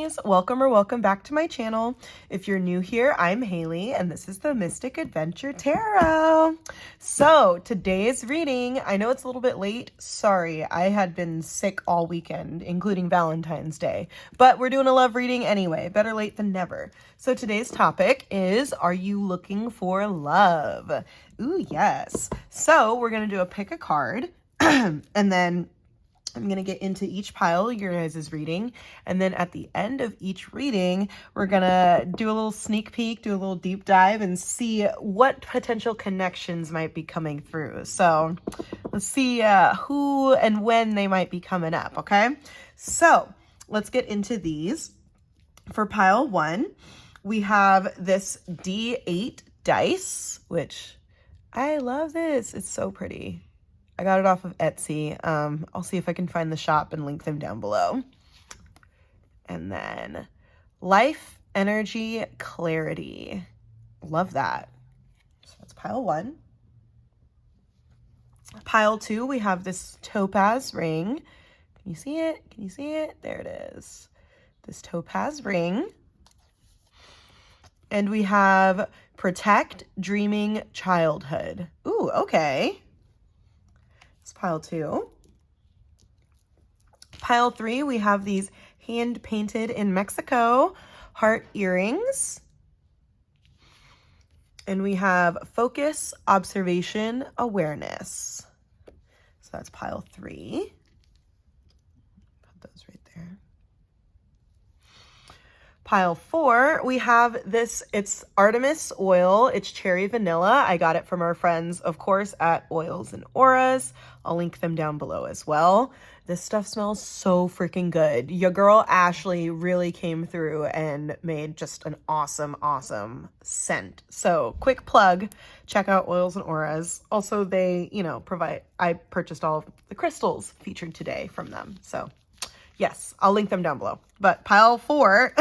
guys, welcome back to my channel. If you're new here, I'm Haley and this is the Mystic Adventure Tarot. So today's reading, I know it's a little bit late. Sorry, I had been sick all weekend, including Valentine's Day, but we're doing a love reading anyway. Better late than never. So today's topic is, are you looking for love? Ooh, yes. So we're going to do a pick a card and then I'm going to get into each pile, your guys' reading, and then at the end of each reading, we're going to do a little sneak peek, do a little deep dive, and see what potential connections might be coming through. So let's see who and when they might be coming up, okay? So let's get into these. For pile 1, we have this D8 dice, which I love this. It's so pretty. I got it off of Etsy. I'll see if I can find the shop and link them down below. And then life, energy, clarity. Love that. So that's pile 1. Pile 2, we have this topaz ring. Can you see it? Can you see it? There it is. This topaz ring. And we have protect, dreaming, childhood. Ooh, okay. Pile 2. Pile 3, we have these hand painted in Mexico heart earrings. And we have focus, observation, awareness. So that's pile 3. Put those right there. Pile 4, we have this, it's Artemis oil, it's cherry vanilla. I got it from our friends, of course, at Oils and Auras. I'll link them down below as well. This stuff smells so freaking good. Your girl Ashley really came through and made just an awesome scent. So quick plug, check out Oils and Auras. Also, they, I purchased all of the crystals featured today from them. So yes, I'll link them down below. But pile 4,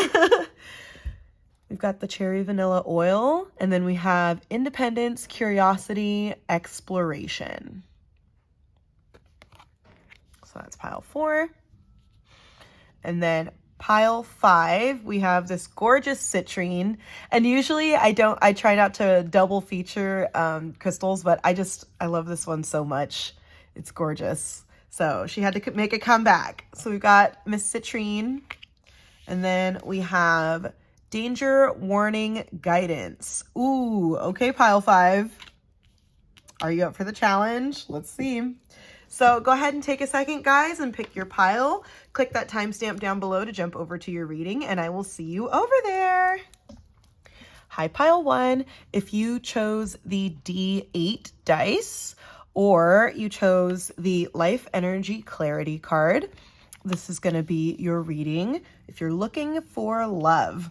we've got the cherry vanilla oil, and then we have independence, curiosity, exploration. So that's pile 4. And then pile 5, we have this gorgeous citrine. And usually I try not to double feature crystals, but I love this one so much. It's gorgeous. So she had to make a comeback. So we've got Miss Citrine. And then we have danger, warning, guidance. Ooh, okay, pile 5. Are you up for the challenge? Let's see. So go ahead and take a second, guys, and pick your pile. Click that timestamp down below to jump over to your reading, and I will see you over there. Hi, pile 1. If you chose the D8 dice, or you chose the Life Energy Clarity card, this is going to be your reading if you're looking for love.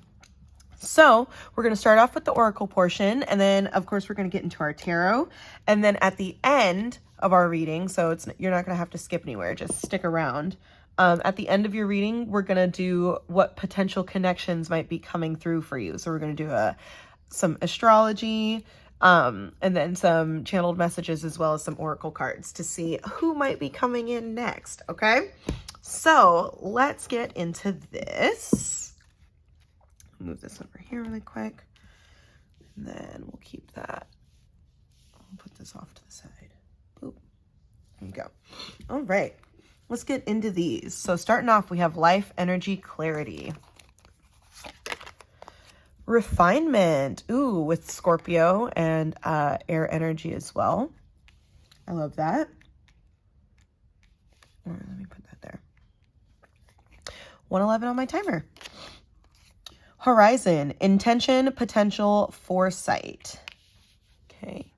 So we're going to start off with the oracle portion, and then, of course, we're going to get into our tarot. And then at the end of our reading, so you're not going to have to skip anywhere, just stick around. At the end of your reading, we're going to do what potential connections might be coming through for you. So we're going to do some astrology, and then some channeled messages, as well as some oracle cards to see who might be coming in next. Okay, so let's get into this. Move this over here really quick, and then we'll keep that. I'll put this off to the side. Boop. There you go. All right, let's get into these. So starting off, we have life, energy, clarity. Refinement. Ooh, with Scorpio and air energy as well. I love that. Let me put that there. 111 on my timer. Horizon. Intention, potential, foresight. Okay.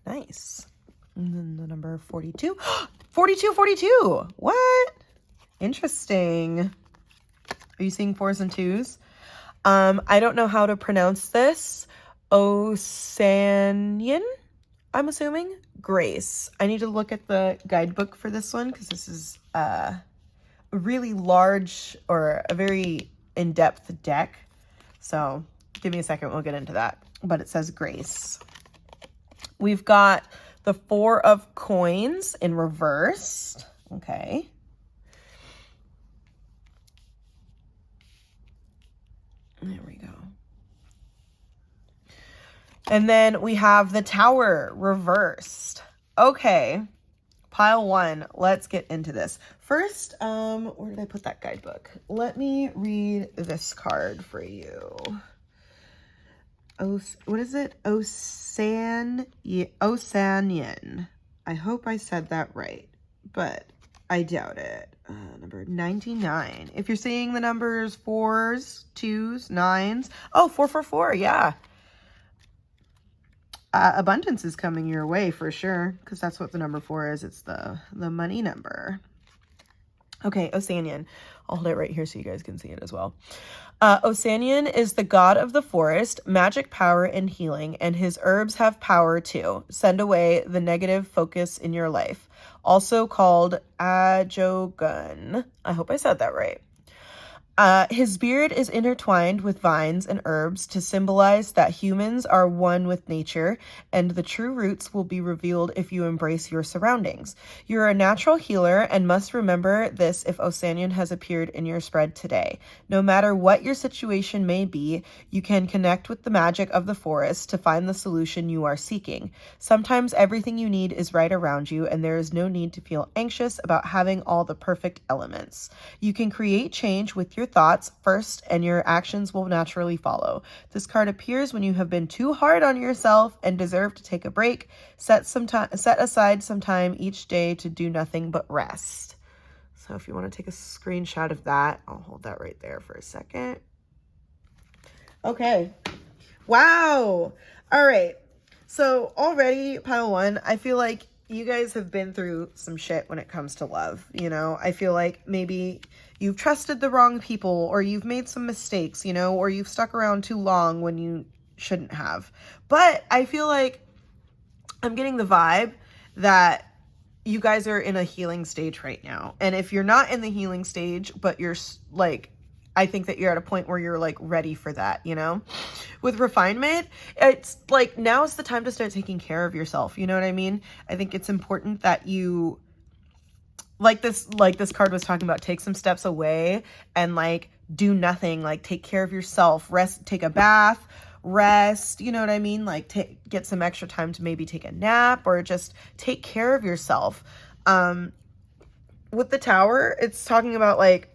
Nice. And then the number 42. 42. What? Interesting. Are you seeing 4s and 2s? I don't know how to pronounce this. Osanian, I'm assuming. Grace. I need to look at the guidebook for this one because this is a really large or a very in-depth deck. So give me a second. We'll get into that. But it says Grace. We've got the 4 of coins in reversed. Okay. There we go. And then we have the Tower reversed. Okay. Pile 1, let's get into this. First, where did I put that guidebook? Let me read this card for you. What is it? Osanian. I hope I said that right, but I doubt it. Number 99. If you're seeing the numbers 4s, 2s, 9s. Oh, 444, yeah. Abundance is coming your way for sure, because that's what the number 4 is. It's the money number. Okay, Osanian. I'll hold it right here so you guys can see it as well. Osanian is the god of the forest, magic power and healing, and his herbs have power too. Send away the negative focus in your life. Also called Ajogun. I hope I said that right. His beard is intertwined with vines and herbs to symbolize that humans are one with nature, and the true roots will be revealed if you embrace your surroundings. You're a natural healer and must remember this if Osanian has appeared in your spread today. No matter what your situation may be, you can connect with the magic of the forest to find the solution you are seeking. Sometimes everything you need is right around you, and there is no need to feel anxious about having all the perfect elements. You can create change with your thoughts first, and your actions will naturally follow. This card appears when you have been too hard on yourself and deserve to take a break. Set aside some time each day to do nothing but rest. So if you want to take a screenshot of that, I'll hold that right there for a second. Okay. Wow. All right. So already, pile 1, I feel like you guys have been through some shit when it comes to love. You know, I feel like maybe you've trusted the wrong people, or you've made some mistakes, you know, or you've stuck around too long when you shouldn't have. But I feel like I'm getting the vibe that you guys are in a healing stage right now. And if you're not in the healing stage, but you're like, I think that you're at a point where you're like ready for that, you know? With refinement, it's like now's the time to start taking care of yourself. You know what I mean? I think it's important that you like this card was talking about, take some steps away and like do nothing, like take care of yourself, rest, take a bath, rest, you know what I mean? Like get some extra time to maybe take a nap or just take care of yourself. With the Tower, it's talking about like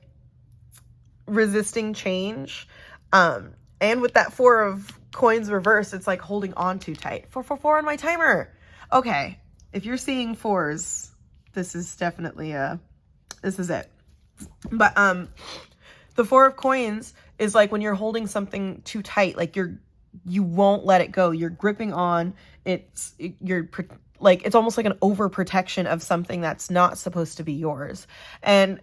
resisting change. And with that 4 of coins reverse, it's like holding on too tight. 444 on my timer. Okay. If you're seeing 4s, this is definitely this is it. But the 4 of coins is like when you're holding something too tight, like you won't let it go. You're gripping on it's almost like an overprotection of something that's not supposed to be yours. And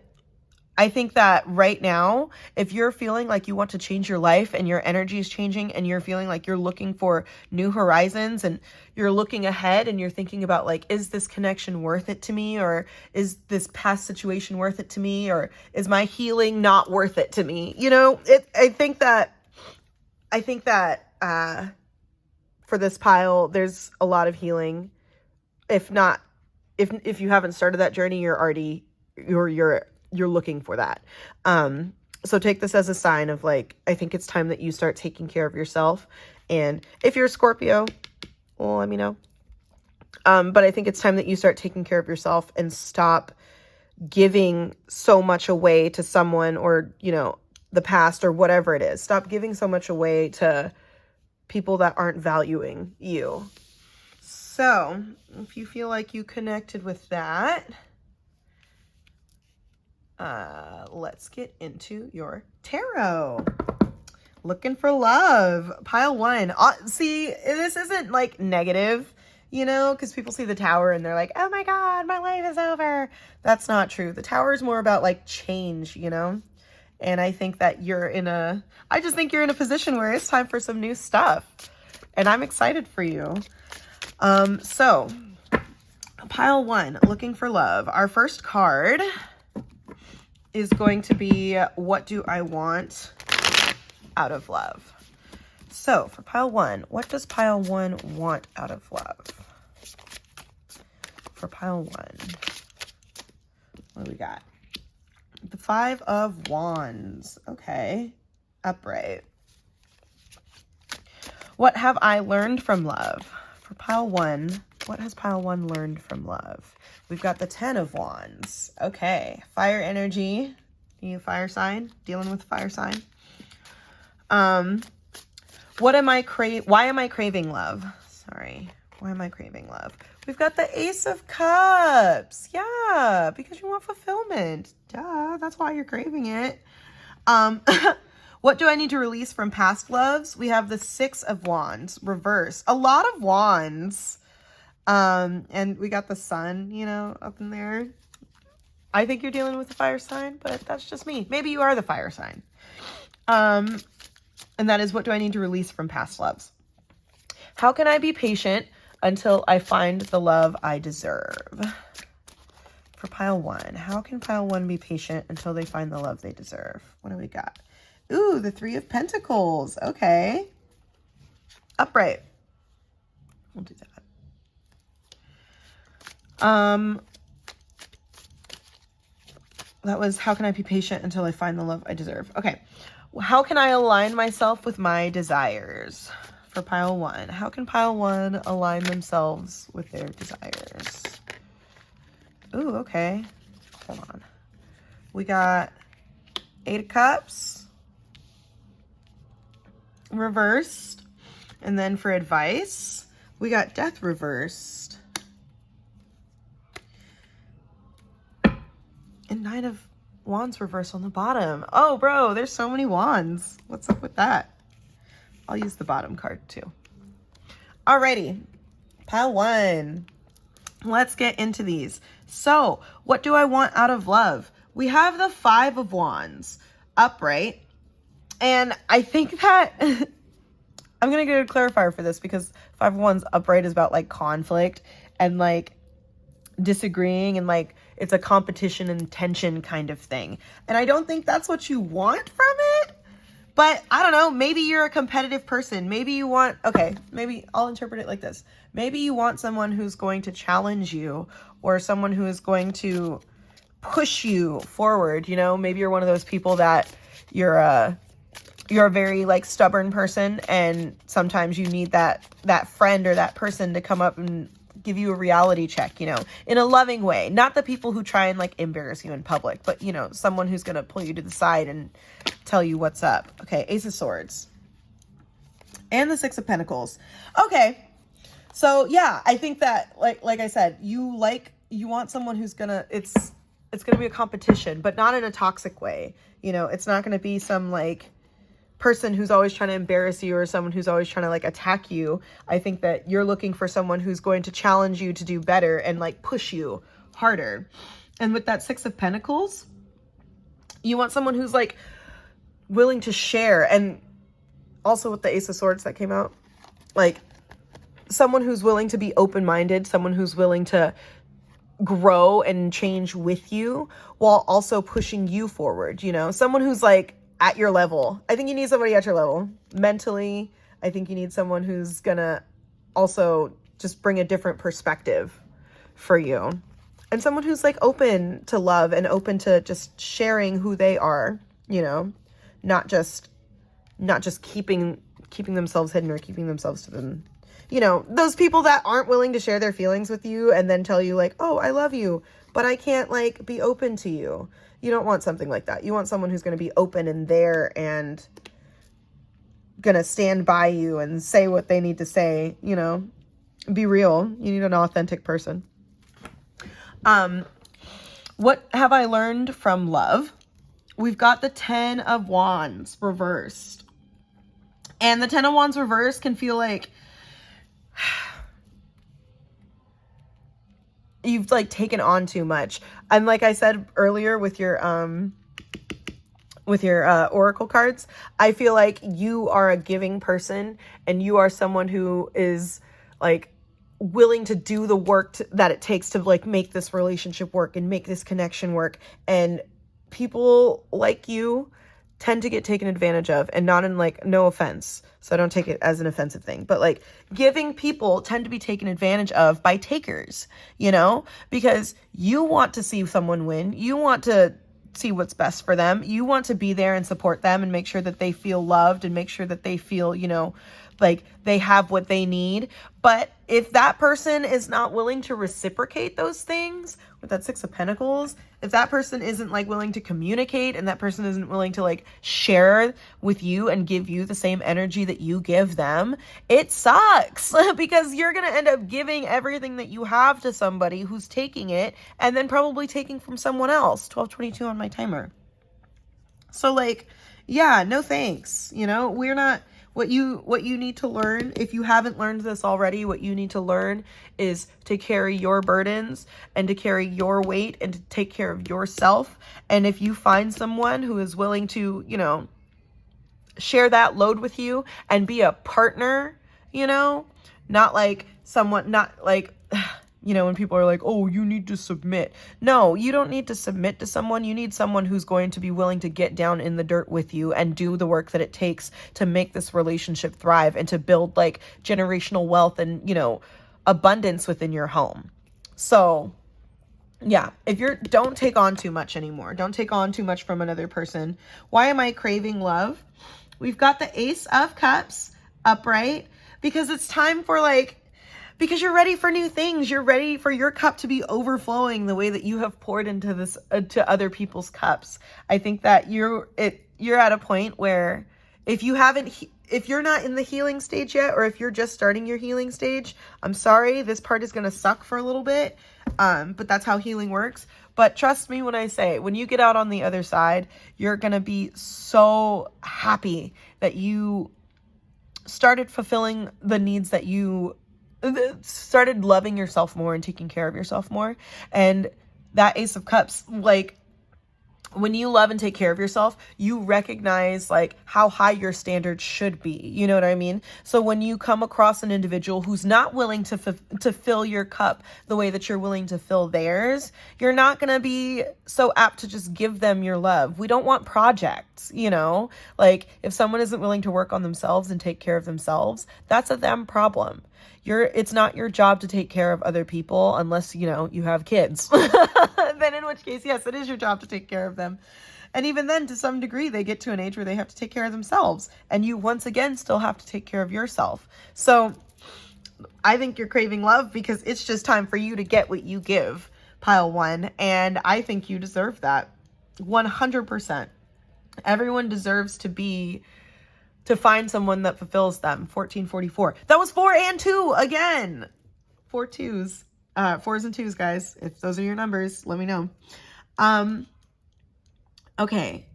I think that right now, if you're feeling like you want to change your life and your energy is changing and you're feeling like you're looking for new horizons and you're looking ahead and you're thinking about like, is this connection worth it to me? Or is this past situation worth it to me? Or is my healing not worth it to me? You know, I think that for this pile, there's a lot of healing. If you haven't started that journey, you're looking for that. So take this as a sign of like, I think it's time that you start taking care of yourself. And if you're a Scorpio, well, let me know. But I think it's time that you start taking care of yourself and stop giving so much away to someone or, you know, the past or whatever it is. Stop giving so much away to people that aren't valuing you. So if you feel like you connected with that, let's get into your tarot. Looking for love. Pile 1. See, this isn't like negative, you know, because people see the Tower and they're like, oh my God, my life is over. That's not true. The Tower is more about like change, you know, and I think that I just think you're in a position where it's time for some new stuff, and I'm excited for you. So pile 1, looking for love. Our first card is going to be, what do I want out of love? So for pile 1, what does pile 1 want out of love? For pile 1, what do we got? The 5 of Wands. Okay. Upright. What have I learned from love? For pile 1, what has pile 1 learned from love? We've got the 10 of Wands. Okay, fire energy. You fire sign? Dealing with fire sign. Why am I craving love? Sorry. Why am I craving love? We've got the Ace of Cups. Yeah, because you want fulfillment. Duh, that's why you're craving it. What do I need to release from past loves? We have the 6 of Wands, reverse. A lot of wands. And we got the sun, you know, up in there. I think you're dealing with the fire sign, but that's just me. Maybe you are the fire sign. And that is, what do I need to release from past loves? How can I be patient until I find the love I deserve? For pile 1, how can pile 1 be patient until they find the love they deserve? What do we got? Ooh, the 3 of Pentacles. Okay. Upright. We'll do that. That was, how can I be patient until I find the love I deserve? Okay. How can I align myself with my desires? For pile 1, how can pile 1 align themselves with their desires? Ooh, okay. Hold on. We got 8 of Cups reversed. And then for advice, we got Death reversed. And 9 of Wands reversed on the bottom. Oh, bro, there's so many wands. What's up with that? I'll use the bottom card too. Alrighty, pile 1. Let's get into these. So, what do I want out of love? We have the 5 of Wands upright. And I think that I'm going to get a clarifier for this, because 5 of Wands upright is about like conflict and like disagreeing, and like it's a competition and tension kind of thing. And I don't think that's what you want from it. But I don't know, maybe you're a competitive person. Maybe you want, okay, maybe I'll interpret it like this. Maybe you want someone who's going to challenge you, or someone who is going to push you forward. You know, maybe you're one of those people that you're a very like stubborn person, and sometimes you need that friend or that person to come up and give you a reality check, you know, in a loving way. Not the people who try and like embarrass you in public, but you know, someone who's going to pull you to the side and tell you what's up. Okay, Ace of Swords. And the 6 of Pentacles. Okay. So yeah, I think that like I said, you want someone who's gonna, it's gonna be a competition, but not in a toxic way. You know, it's not gonna be some like person who's always trying to embarrass you, or someone who's always trying to like attack you. I think that you're looking for someone who's going to challenge you to do better and like push you harder. And with that 6 of Pentacles, you want someone who's like willing to share. And also with the Ace of Swords that came out, like someone who's willing to be open-minded, someone who's willing to grow and change with you while also pushing you forward, you know, someone who's like at your level. I think you need somebody at your level mentally. I think you need someone who's gonna also just bring a different perspective for you, and someone who's like open to love and open to just sharing who they are, you know, not just keeping themselves hidden or keeping themselves to them. You know, those people that aren't willing to share their feelings with you and then tell you like, oh, I love you, but I can't like be open to you. You don't want something like that. You want someone who's going to be open and there and going to stand by you and say what they need to say, you know, be real. You need an authentic person. What have I learned from love? We've got the 10 of Wands reversed. And the 10 of Wands reversed can feel like you've like taken on too much. And like I said earlier with your oracle cards, I feel like you are a giving person, and you are someone who is like willing to do the work that it takes to like make this relationship work and make this connection work. And people like you tend to get taken advantage of, and not in like, no offense, so I don't take it as an offensive thing, but like giving people tend to be taken advantage of by takers, you know, because you want to see someone win. You want to see what's best for them. You want to be there and support them and make sure that they feel loved and make sure that they feel, you know, like they have what they need. But if that person is not willing to reciprocate those things with that Six of Pentacles, if that person isn't like willing to communicate, and that person isn't willing to like share with you and give you the same energy that you give them, it sucks because you're going to end up giving everything that you have to somebody who's taking it and then probably taking from someone else. 12:22 on my timer. So like, yeah, no thanks. You know, we're not, what you need to learn, if you haven't learned this already, what you need to learn is to carry your burdens and to carry your weight and to take care of yourself. And if you find someone who is willing to, you know, share that load with you and be a partner, you know, not like someone, not like, you know, when people are like, oh, you need to submit. No, you don't need to submit to someone. You need someone who's going to be willing to get down in the dirt with you and do the work that it takes to make this relationship thrive and to build like generational wealth and, you know, abundance within your home. So yeah, don't take on too much anymore. Don't take on too much from another person. Why am I craving love? We've got the Ace of Cups upright because it's time for like, because you're ready for new things. You're ready for your cup to be overflowing the way that you have poured into this, to other people's cups. I think that you're at a point where if you're not in the healing stage yet, or if you're just starting your healing stage, I'm sorry, this part is going to suck for a little bit. But that's how healing works. But trust me when I say, when you get out on the other side, you're going to be so happy that you started fulfilling the needs that you started loving yourself more and taking care of yourself more. And that Ace of Cups, like when you love and take care of yourself, you recognize like how high your standards should be. You know what I mean? So when you come across an individual who's not willing to fill your cup the way that you're willing to fill theirs, you're not going to be so apt to just give them your love. We don't want projects, you know, like if someone isn't willing to work on themselves and take care of themselves, that's a them problem. It's not your job to take care of other people unless, you know, you have kids. Then in which case, yes, it is your job to take care of them. And even then, to some degree, they get to an age where they have to take care of themselves. And you, once again, still have to take care of yourself. So I think you're craving love because it's just time for you to get what you give, pile one. And I think you deserve that 100%. Everyone deserves to find someone that fulfills them. 1444. That was 4 and 2 again. 4 twos. 4s and 2s, guys. If those are your numbers, let me know. Okay.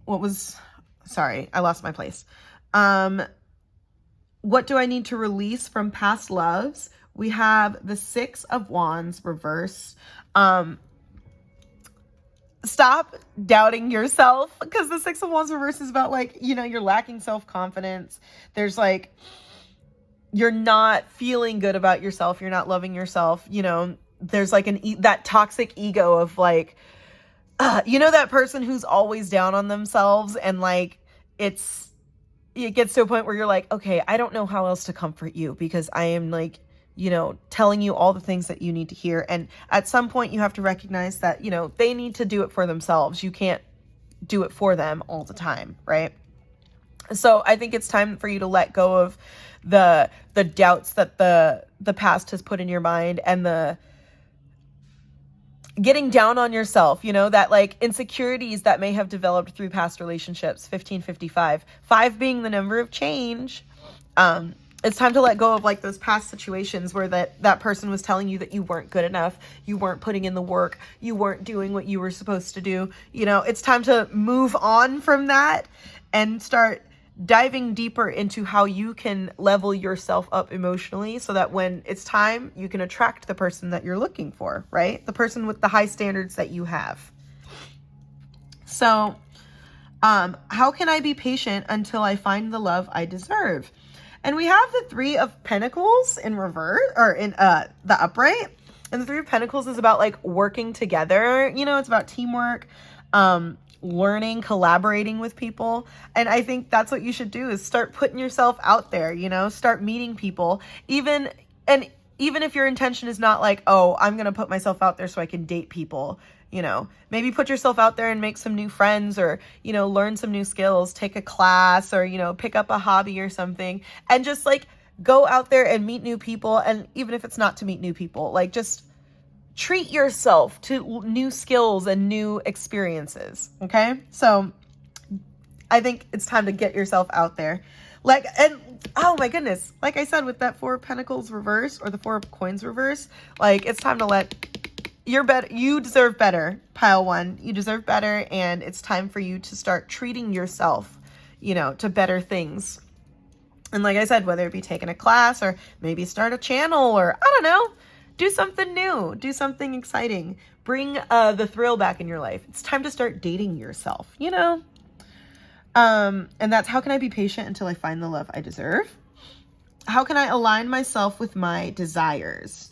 Sorry, I lost my place. What do I need to release from past loves? We have the 6 of Wands reversed. Stop doubting yourself, because the 6 of Wands reverse is about like, you know, you're lacking self-confidence. There's like, you're not feeling good about yourself. You're not loving yourself. You know, there's like that toxic ego of like, you know, that person who's always down on themselves, and like, it gets to a point where you're like, okay, I don't know how else to comfort you because I am like, you know, telling you all the things that you need to hear. And at some point you have to recognize that, you know, they need to do it for themselves. You can't do it for them all the time, right? So I think it's time for you to let go of the doubts that the past has put in your mind, and the getting down on yourself, you know, that like insecurities that may have developed through past relationships. 1555, 5 being the number of change. It's time to let go of like those past situations where that person was telling you that you weren't good enough, you weren't putting in the work, you weren't doing what you were supposed to do. You know, it's time to move on from that and start diving deeper into how you can level yourself up emotionally, so that when it's time, you can attract the person that you're looking for, right? The person with the high standards that you have. So, how can I be patient until I find the love I deserve? And we have the 3 of Pentacles in reverse, or in the upright. And the 3 of Pentacles is about like working together. You know, it's about teamwork, learning, collaborating with people. And I think that's what you should do, is start putting yourself out there, you know, start meeting people. Even if your intention is not like, oh, I'm going to put myself out there so I can date people, you know, maybe put yourself out there and make some new friends, or, you know, learn some new skills, take a class, or, you know, pick up a hobby or something, and just like go out there and meet new people. And even if it's not to meet new people, like just treat yourself to new skills and new experiences. Okay. So I think it's time to get yourself out there. Like, and oh my goodness, like I said, with that 4 of Pentacles reverse or the 4 of Coins reverse, like it's time to let you deserve better, pile 1. You deserve better. And it's time for you to start treating yourself, you know, to better things. And like I said, whether it be taking a class or maybe start a channel or I don't know, do something new, do something exciting, bring the thrill back in your life. It's time to start dating yourself, you know? And that's how can I be patient until I find the love I deserve? How can I align myself with my desires?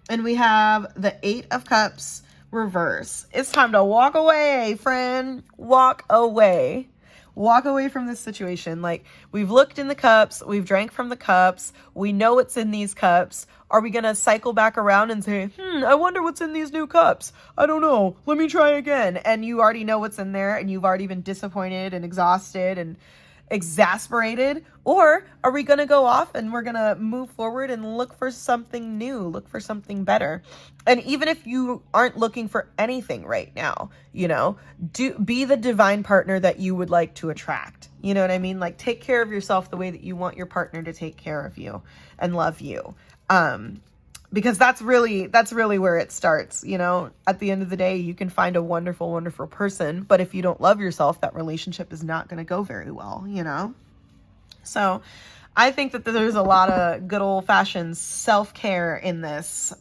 And we have the 8 of Cups reverse. It's time to walk away, friend. Walk away. Walk away from this situation. Like, we've looked in the cups. We've drank from the cups. We know what's in these cups. Are we going to cycle back around and say, I wonder what's in these new cups? I don't know. Let me try again. And you already know what's in there and you've already been disappointed and exhausted and exasperated? Or are we going to go off and we're going to move forward and look for something new, look for something better? And even if you aren't looking for anything right now, you know, be the divine partner that you would like to attract. You know what I mean? Like, take care of yourself the way that you want your partner to take care of you and love you. Because that's really where it starts. You know, at the end of the day, you can find a wonderful, wonderful person, but if you don't love yourself, that relationship is not going to go very well, you know? So I think that there's a lot of good old fashioned self-care in this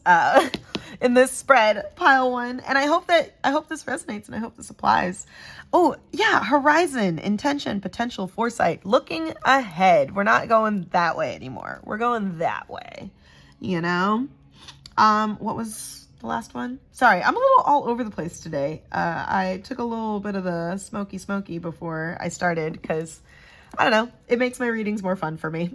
spread, pile 1. And I hope this resonates and I hope this applies. Oh yeah. Horizon, intention, potential, foresight, looking ahead. We're not going that way anymore. We're going that way. You know, what was the last one? Sorry, I'm a little all over the place today. I took a little bit of the smoky before I started because, I don't know, it makes my readings more fun for me.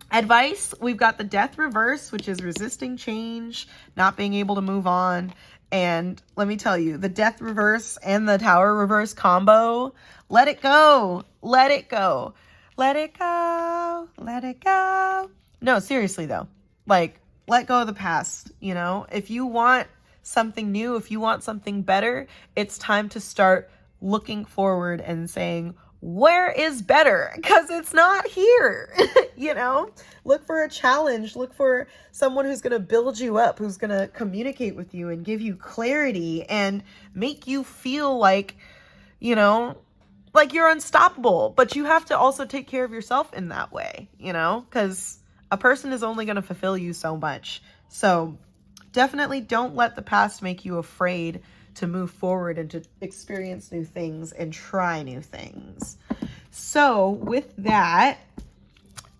Advice, we've got the Death reverse, which is resisting change, not being able to move on. And let me tell you, the Death reverse and the Tower reverse combo, let it go, let it go. Let it go, let it go. No, seriously though, like, let go of the past. You know, if you want something new, if you want something better, it's time to start looking forward and saying, where is better? Because it's not here. You know, look for a challenge, look for someone who's going to build you up, who's going to communicate with you and give you clarity and make you feel like, you know, like you're unstoppable. But you have to also take care of yourself in that way, you know, because a person is only going to fulfill you so much. So definitely don't let the past make you afraid to move forward and to experience new things and try new things. So with that,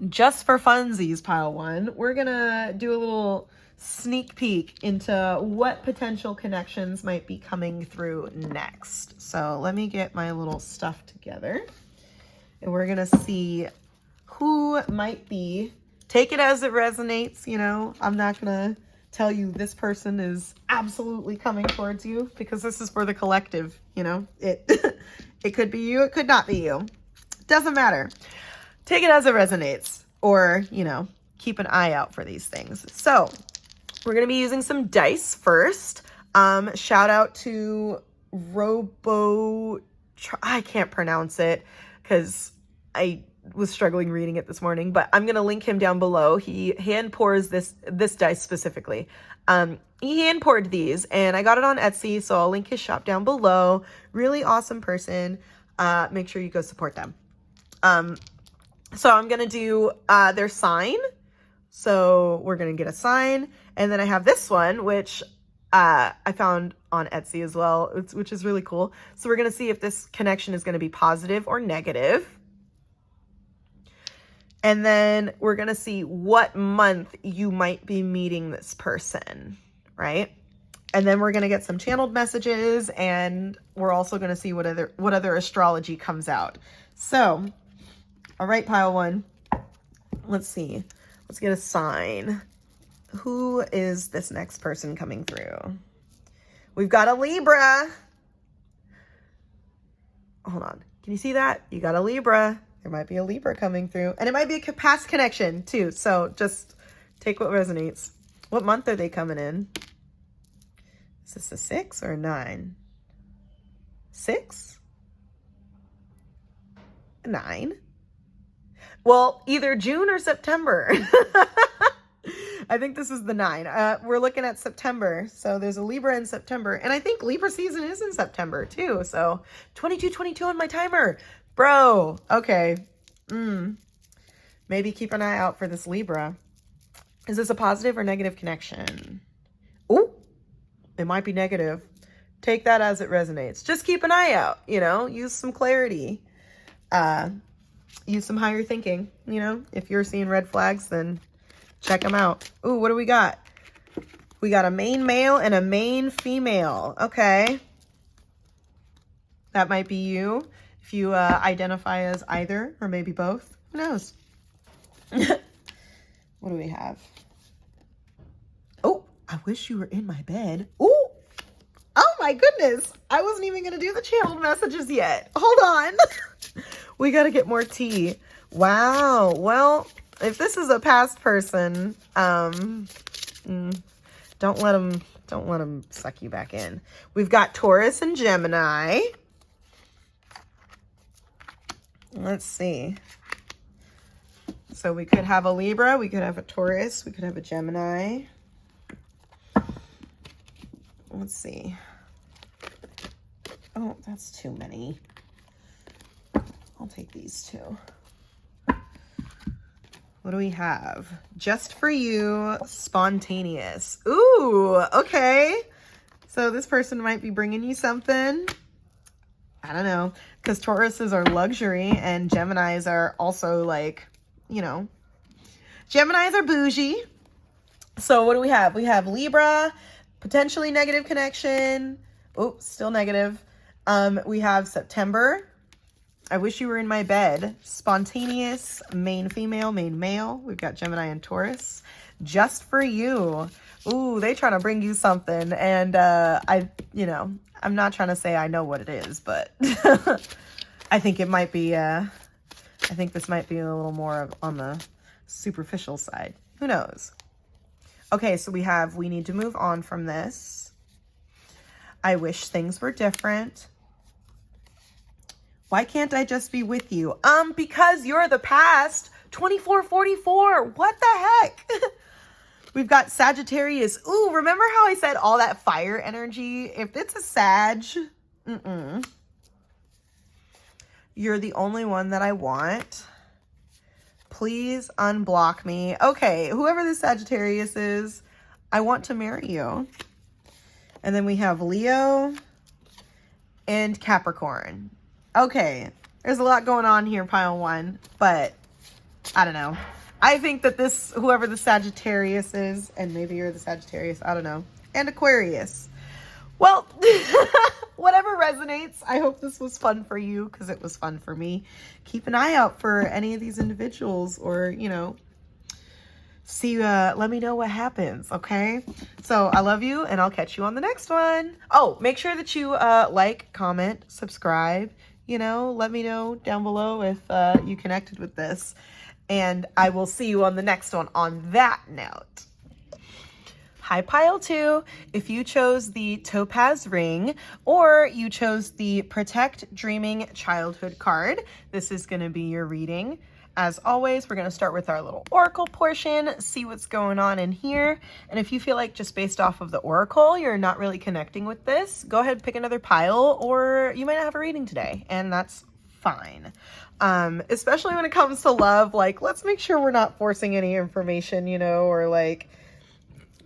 just for funsies, pile 1, we're going to do a little sneak peek into what potential connections might be coming through next. So let me get my little stuff together and we're going to see who might be. Take it as it resonates. You know, I'm not going to tell you this person is absolutely coming towards you because this is for the collective. You know, it could be you. It could not be you. Doesn't matter. Take it as it resonates, or, you know, keep an eye out for these things. So we're going to be using some dice first. Shout out to I can't pronounce it because I was struggling reading it this morning, but I'm going to link him down below. He hand pours this dice specifically. He hand poured these and I got it on Etsy. So I'll link his shop down below. Really awesome person. Make sure you go support them. So I'm going to do, their sign. So we're going to get a sign. And then I have this one, which I found on Etsy as well, which is really cool. So we're going to see if this connection is going to be positive or negative. And then we're going to see what month you might be meeting this person, right? And then we're going to get some channeled messages, and we're also going to see what other astrology comes out. So, all right, pile 1. Let's see. Let's get a sign. Who is this next person coming through? We've got a Libra. Hold on. Can you see that? You got a Libra. There might be a Libra coming through. And it might be a past connection too. So just take what resonates. What month are they coming in? Is this a 6 or a 9? 6? 9? Well, either June or September. I think this is the 9. We're looking at September. So there's a Libra in September. And I think Libra season is in September too. So 22 on my timer. Bro. Okay. Maybe keep an eye out for this Libra. Is this a positive or negative connection? Oh, it might be negative. Take that as it resonates. Just keep an eye out, you know, use some clarity. Use some higher thinking, you know. If you're seeing red flags, then check them out. Ooh, what do we got? We got a main male and a main female. Okay. That might be you. If you identify as either or maybe both. Who knows? What do we have? Oh, I wish you were in my bed. Ooh. Oh my goodness. I wasn't even going to do the channeled messages yet. Hold on. We got to get more tea. Wow. Well, if this is a past person, don't let them suck you back in. We've got Taurus and Gemini. Let's see. So we could have a Libra, we could have a Taurus, we could have a Gemini. Let's see. Oh, that's too many. I'll take these two. What do we have? Just for you, spontaneous. Ooh, okay. So this person might be bringing you something. I don't know. Because Tauruses are luxury and Geminis are also like, you know, Geminis are bougie. So what do we have? We have Libra, potentially negative connection. Oh, still negative. We have September. I wish you were in my bed. Spontaneous, main female, main male. We've got Gemini and Taurus. Just for you. Ooh, they trying to bring you something. And I'm not trying to say I know what it is, but I think it might be, I think this might be a little more on the superficial side. Who knows? Okay, so we need to move on from this. I wish things were different. Why can't I just be with you? Because you're the past. 2444. What the heck? We've got Sagittarius. Ooh, remember how I said all that fire energy? If it's a Sag, you're the only one that I want. Please unblock me. Okay, whoever the Sagittarius is, I want to marry you. And then we have Leo and Capricorn. Okay, there's a lot going on here, pile one, but I don't know. I think that this, whoever the Sagittarius is, and maybe you're the Sagittarius, I don't know, and Aquarius. Well, whatever resonates. I hope this was fun for you because it was fun for me. Keep an eye out for any of these individuals or, you know, let me know what happens, okay? So I love you and I'll catch you on the next one. Oh, make sure that you like, comment, subscribe, you know, let me know down below if you connected with this. And I will see you on the next one on that note. Hi, Pile 2. If you chose the Topaz Ring or you chose the Protect Dreaming Childhood card, this is going to be your reading. As always, we're going to start with our little oracle portion, see what's going on in here. And if you feel like just based off of the oracle, you're not really connecting with this, go ahead and pick another pile, or you might not have a reading today, and that's fine. Especially when it comes to love, like, let's make sure we're not forcing any information, you know, or like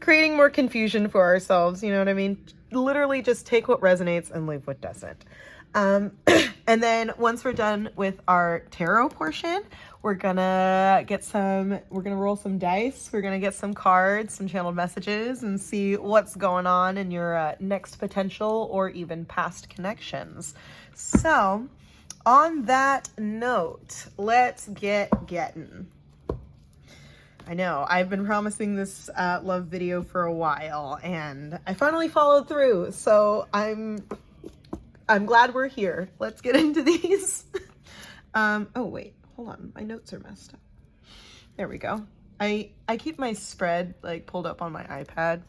creating more confusion for ourselves, you know what I mean? Literally just take what resonates and leave what doesn't. And then once we're done with our tarot portion, we're gonna roll some dice. We're gonna get some cards, some channeled messages, and see what's going on in your next potential or even past connections. So on that note, let's get getting. I know I've been promising this love video for a while and I finally followed through. So I'm glad we're here. Let's get into these. Oh wait, hold on, my notes are messed up. There we go. I keep my spread like pulled up on my iPad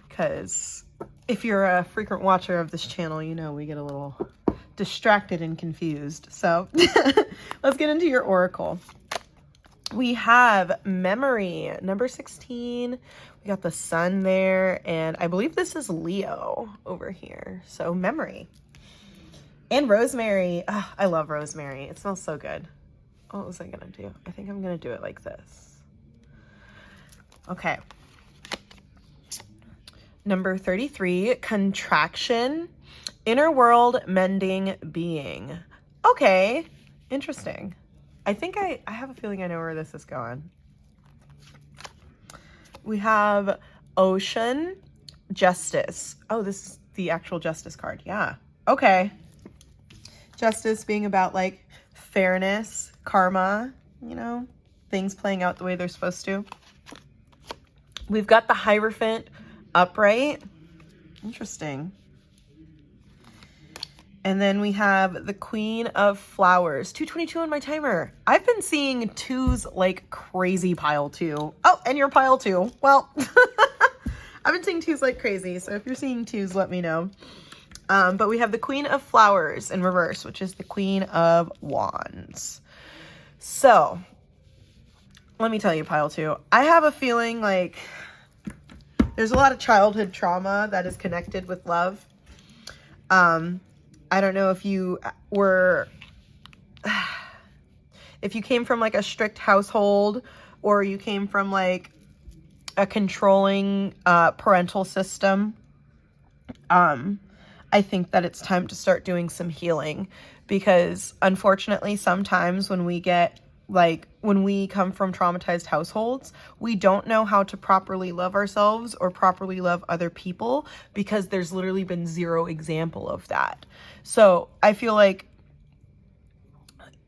because if you're a frequent watcher of this channel, you know we get a little distracted and confused. So let's get into your oracle. We have memory, number 16. We got the sun there, and I believe this is Leo over here. So memory. And rosemary. Oh, I love rosemary. It smells so good. What was I gonna do? I think I'm gonna do it like this. Okay. Number 33, contraction, inner world mending being. Okay, interesting. I think I have a feeling I know where this is going. We have ocean, justice. Oh, this is the actual justice card. Yeah. Okay. Justice being about like fairness, karma, you know, things playing out the way they're supposed to. We've got the Hierophant upright. Interesting. And then we have the Queen of Flowers. 222 on my timer. I've been seeing twos like crazy, pile 2. Oh, and you're pile 2. Well, I've been seeing twos like crazy. So if you're seeing twos, let me know. But we have the Queen of Flowers in reverse, which is the Queen of Wands. So let me tell you, pile 2. I have a feeling like there's a lot of childhood trauma that is connected with love. I don't know if you were, if you came from like a strict household or you came from like a controlling parental system. I think that it's time to start doing some healing because unfortunately sometimes when we get when we come from traumatized households, we don't know how to properly love ourselves or properly love other people because there's literally been zero example of that. So I feel like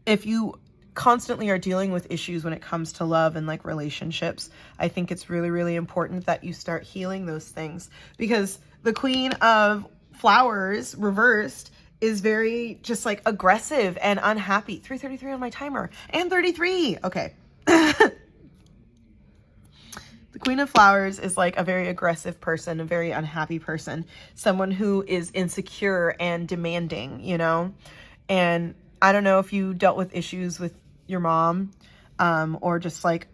if you constantly are dealing with issues when it comes to love and like relationships, I think it's really, really important that you start healing those things because the Queen of Flowers reversed is very just like aggressive and unhappy. 333 on my timer and 33. Okay. The Queen of Flowers is like a very aggressive person, a very unhappy person, someone who is insecure and demanding, you know? And I don't know if you dealt with issues with your mom, or just like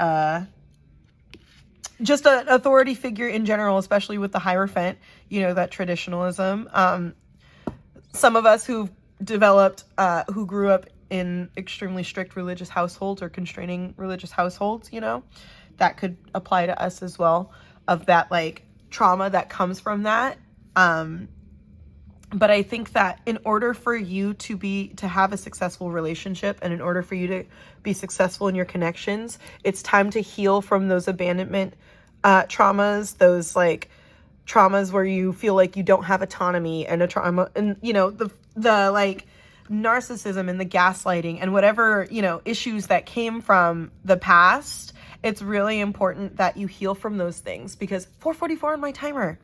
just an authority figure in general, especially with the Hierophant, you know, that traditionalism. Some of us who've developed, who grew up in extremely strict religious households or constraining religious households, you know, that could apply to us as well, of that like trauma that comes from that. But I think that in order for you to have a successful relationship and in order for you to be successful in your connections, it's time to heal from those abandonment traumas, those like traumas where you feel like you don't have autonomy, and a trauma, and you know, the like narcissism and the gaslighting and whatever, you know, issues that came from the past. It's really important that you heal from those things because 444 on my timer.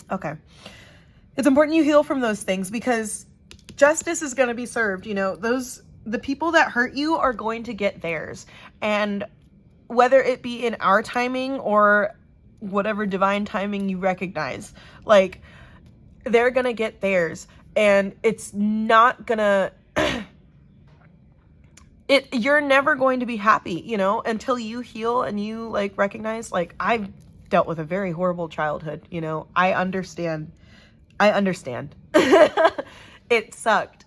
Okay. It's important you heal from those things because justice is going to be served. You know, the people that hurt you are going to get theirs. And whether it be in our timing or whatever divine timing you recognize, like they're going to get theirs. And it's not going to, you're never going to be happy, you know, until you heal and you like recognize, like I've dealt with a very horrible childhood, you know, I understand. It sucked.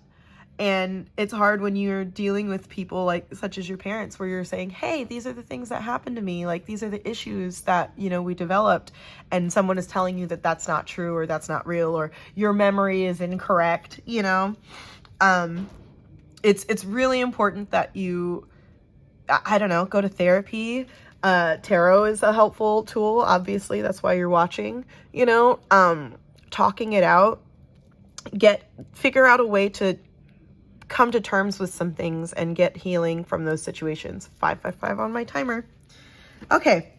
And it's hard when you're dealing with people like such as your parents, where you're saying, hey, these are the things that happened to me. Like, these are the issues that, you know, we developed. And someone is telling you that that's not true or that's not real or your memory is incorrect, you know? It's really important that you, I don't know, go to therapy. Tarot is a helpful tool. Obviously, that's why you're watching, you know, talking it out, figure out a way to come to terms with some things and get healing from those situations. 555 on my timer. Okay.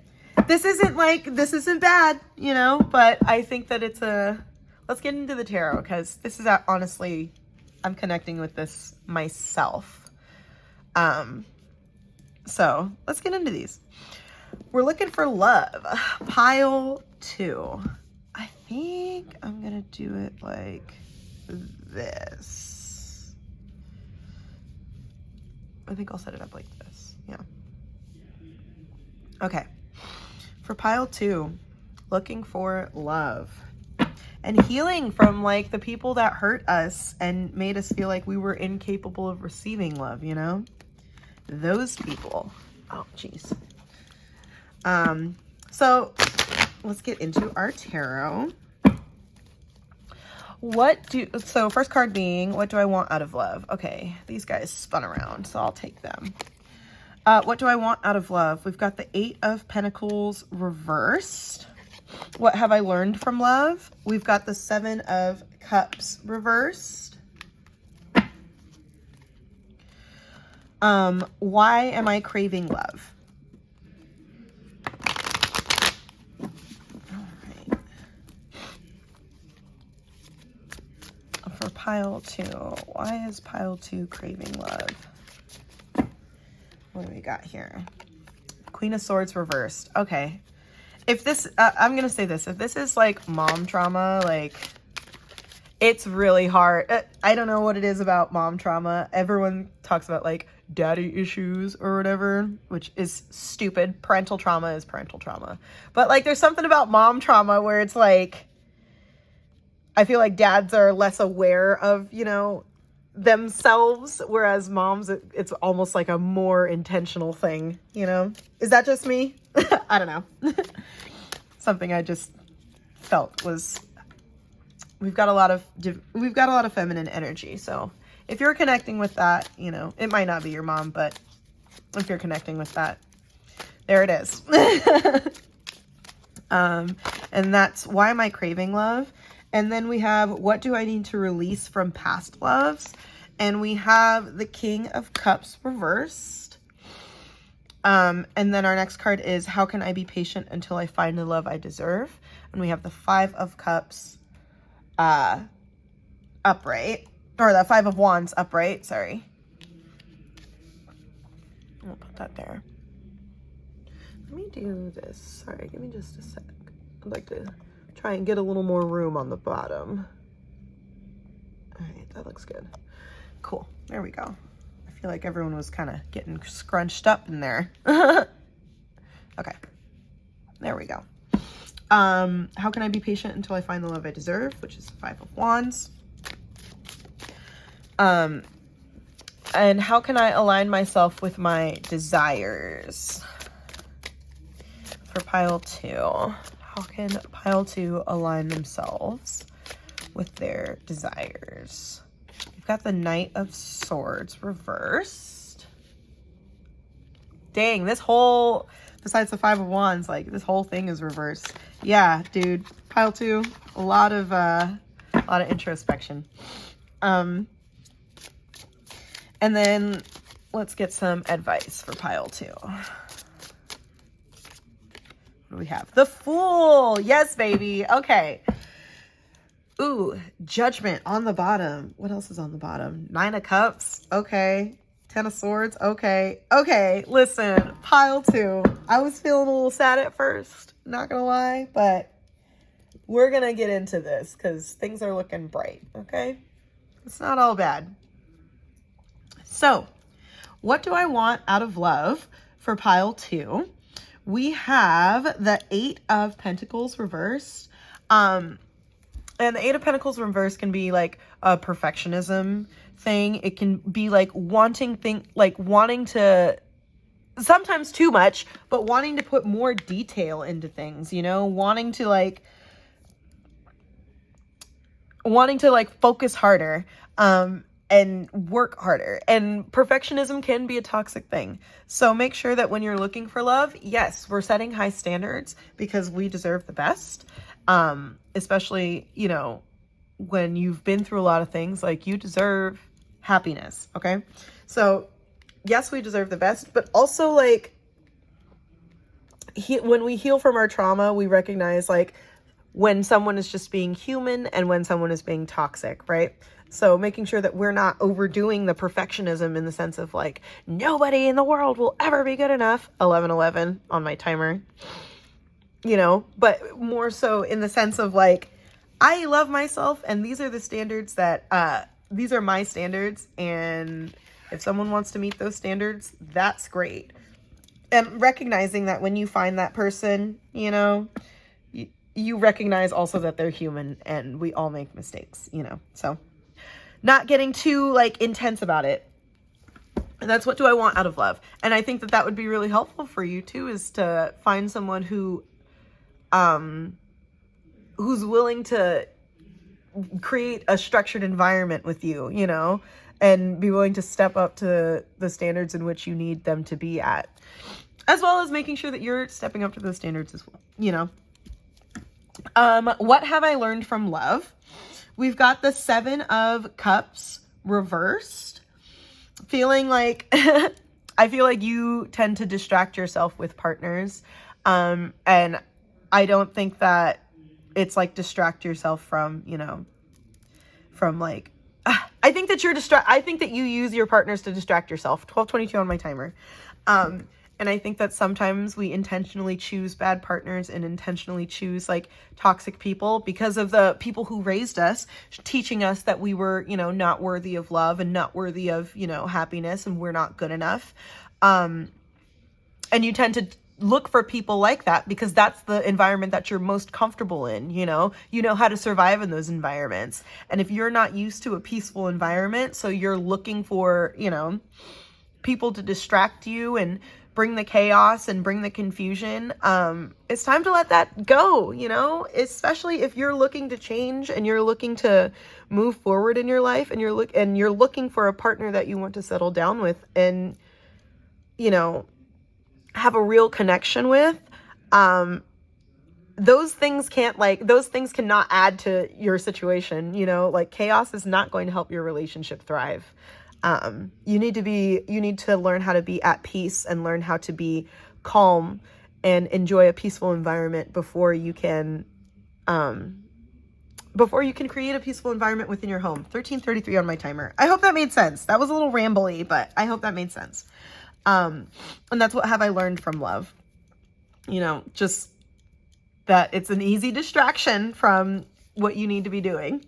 This isn't bad, you know, but I think that let's get into the tarot because this is honestly, I'm connecting with this myself. So let's get into these. We're looking for love. Pile 2. I think I'm gonna do it like this. I think I'll set it up like this. Yeah. Okay. For pile 2, looking for love and healing from like the people that hurt us and made us feel like we were incapable of receiving love, you know? Those people. Oh, jeez. So let's get into our tarot. So first card being, what do I want out of love? Okay, these guys spun around, so I'll take them. What do I want out of love? We've got the 8 of Pentacles reversed. What have I learned from love? We've got the 7 of Cups reversed. Why am I craving love? All right. For pile 2, why is pile 2 craving love? What do we got here? Queen of Swords reversed. Okay. If this, I'm going to say this. If this is like mom trauma, like it's really hard. I don't know what it is about mom trauma. Everyone talks about like daddy issues or whatever, which is stupid. Parental trauma is parental trauma. But like there's something about mom trauma where it's like, I feel like dads are less aware of, you know, themselves, whereas moms, it's almost like a more intentional thing, you know? Is that just me? I don't know. Something I just felt was, we've got a lot of feminine energy. So if you're connecting with that, you know, it might not be your mom, but if you're connecting with that, there it is. And that's why am I craving love? And then we have, what do I need to release from past loves? And we have the King of Cups reversed. And then our next card is, how can I be patient until I find the love I deserve? And we have the 5 of Cups upright. Or the 5 of Wands upright, sorry. I'll put that there. Let me do this. Sorry, give me just a sec. I'd like to try and get a little more room on the bottom. All right, that looks good. Cool, there we go. I feel like everyone was kind of getting scrunched up in there. Okay, there we go. How can I be patient until I find the love I deserve, which is the 5 of Wands. And how can I align myself with my desires? For pile 2, how can pile 2 align themselves with their desires? We've got the Knight of Swords reversed. Dang, this whole, besides the 5 of Wands, like this whole thing is reversed. Yeah, dude, pile 2, a lot of introspection. And then let's get some advice for pile 2. What do we have? The Fool. Yes, baby. Okay. Ooh, Judgment on the bottom. What else is on the bottom? 9 of Cups. Okay. 10 of Swords. Okay. Okay. Listen, pile 2. I was feeling a little sad at first, not gonna lie, but we're gonna get into this because things are looking bright. Okay. It's not all bad. So, what do I want out of love for pile 2? We have the 8 of Pentacles reversed. And the 8 of Pentacles reversed can be like a perfectionism thing. It can be like wanting to, sometimes too much, but wanting to put more detail into things, you know, wanting to focus harder. And work harder. And perfectionism can be a toxic thing. So make sure that when you're looking for love, yes, we're setting high standards because we deserve the best. Especially, you know, when you've been through a lot of things, like you deserve happiness. Okay. So yes, we deserve the best, but also like when we heal from our trauma, we recognize like when someone is just being human and when someone is being toxic, right? So making sure that we're not overdoing the perfectionism in the sense of like, nobody in the world will ever be good enough. 11:11 on my timer, but more so in the sense of like, I love myself and these are the standards that, these are my standards. And if someone wants to meet those standards, that's great. And recognizing that when you find that person, you recognize also that they're human and we all make mistakes, so not getting too like intense about it. And that's what do I want out of love. And I think that would be really helpful for you too, is to find someone who's willing to create a structured environment with you, and be willing to step up to the standards in which you need them to be at, as well as making sure that you're stepping up to those standards as well, What have I learned from love? We've got the 7 of Cups reversed. Feeling like, I feel like you tend to distract yourself with partners. And I don't think that it's like distract yourself from, from like, I think that I think that you use your partners to distract yourself. 12:22 on my timer. And I think that sometimes we intentionally choose bad partners and intentionally choose like toxic people because of the people who raised us, teaching us that we were, not worthy of love and not worthy of, happiness, and we're not good enough. And you tend to look for people like that because that's the environment that you're most comfortable in, you know how to survive in those environments. And if you're not used to a peaceful environment, so you're looking for, people to distract you and bring the chaos and bring the confusion, it's time to let that go, especially if you're looking to change and you're looking to move forward in your life and you're looking for a partner that you want to settle down with and, have a real connection with. Those things cannot add to your situation, like chaos is not going to help your relationship thrive. You need to learn how to be at peace and learn how to be calm and enjoy a peaceful environment before you can create a peaceful environment within your home. 13:33 on my timer. I hope that made sense. That was a little rambly, but I hope that made sense. And that's what have I learned from love. Just that it's an easy distraction from what you need to be doing.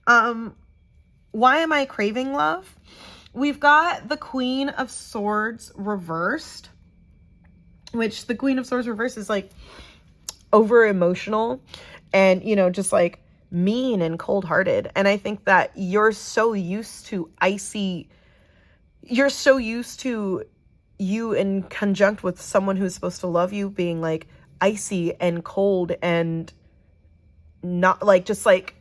Why am I craving love? We've got the Queen of Swords reversed, which the Queen of Swords reversed is like over emotional and, just like mean and cold hearted. And I think that you're so used to you in conjunct with someone who's supposed to love you being like icy and cold and not like, just like,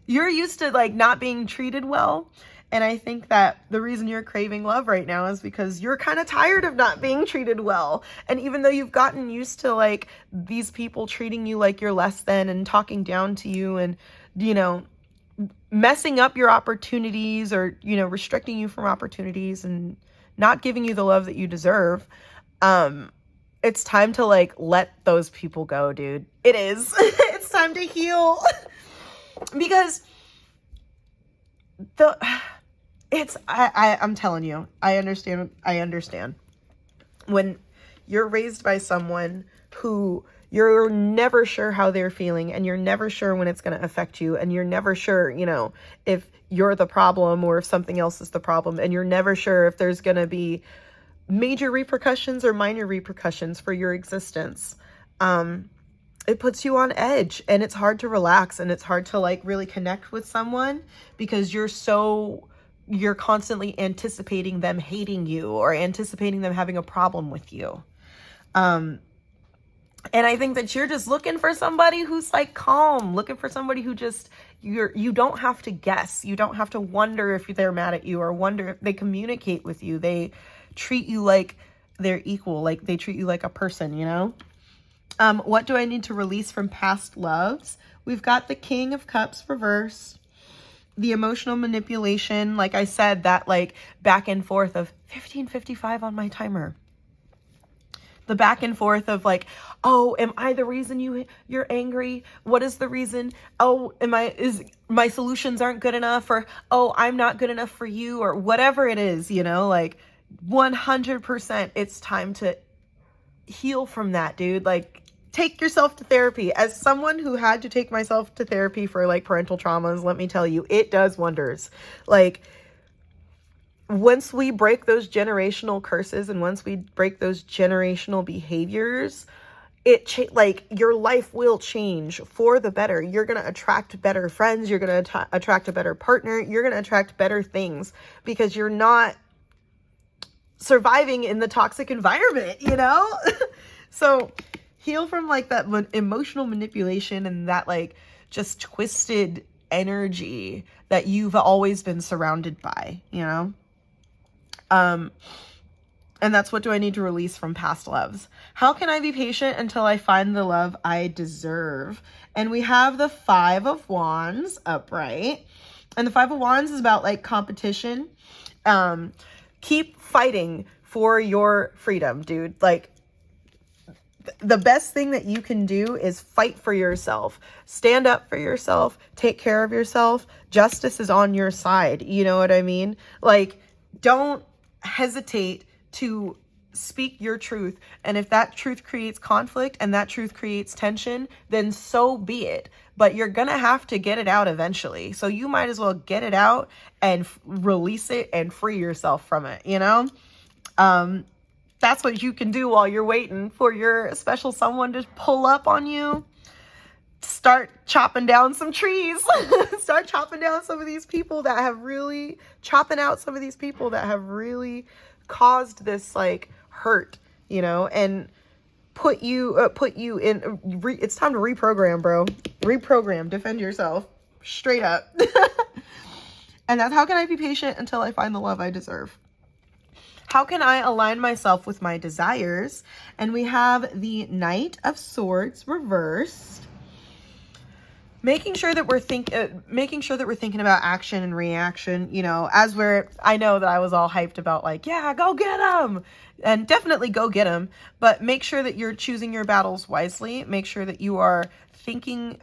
you're used to like not being treated well. And I think that the reason you're craving love right now is because you're kind of tired of not being treated well. And even though you've gotten used to like these people treating you like you're less than and talking down to you and, messing up your opportunities or, restricting you from opportunities and not giving you the love that you deserve. It's time to like let those people go, dude. It is. It's time to heal. Because I'm telling you, I understand when you're raised by someone who you're never sure how they're feeling and you're never sure when it's going to affect you and you're never sure, if you're the problem or if something else is the problem, and you're never sure if there's going to be major repercussions or minor repercussions for your existence. It puts you on edge and it's hard to relax and it's hard to like really connect with someone because you're constantly anticipating them hating you or anticipating them having a problem with you. And I think that you're just looking for somebody who's like calm, looking for somebody who just, you don't have to guess. You don't have to wonder if they're mad at you or wonder if they communicate with you. They treat you like they're equal, like they treat you like a person, What do I need to release from past loves? We've got the King of Cups reversed. The emotional manipulation, like I said, that like back and forth of 15:55 on my timer. the back and forth of like, oh, am I the reason you're angry? What is the reason? Oh, is my solutions aren't good enough, or oh, I'm not good enough for you, or whatever it is, like 100% it's time to heal from that, dude. Like, take yourself to therapy. As someone who had to take myself to therapy for like parental traumas, let me tell you, it does wonders. Like, once we break those generational curses and once we break those generational behaviors, like your life will change for the better. You're going to attract better friends. You're going to attract a better partner. You're going to attract better things because you're not surviving in the toxic environment, So heal from like that emotional manipulation and that like just twisted energy that you've always been surrounded by, and that's what do I need to release from past loves? How can I be patient until I find the love I deserve? And we have the 5 of Wands upright. And the 5 of Wands is about like competition. Keep fighting for your freedom, dude. Like, the best thing that you can do is fight for yourself. Stand up for yourself. Take care of yourself. Justice is on your side. You know what I mean? Like, don't hesitate to speak your truth. And if that truth creates conflict and that truth creates tension, then so be it. But you're going to have to get it out eventually. So you might as well get it out and release it and free yourself from it, That's what you can do while you're waiting for your special someone to pull up on you. Start chopping down some trees. Start chopping down some of these people that have really caused this like hurt, and put you in. It's time to reprogram, bro. Reprogram. Defend yourself. Straight up. And that's how can I be patient until I find the love I deserve? How can I align myself with my desires? And we have the Knight of Swords reversed. Making sure that we're thinking about action and reaction, I know that I was all hyped about like, yeah, go get them, and definitely go get them, but make sure that you're choosing your battles wisely. Make sure that you are thinking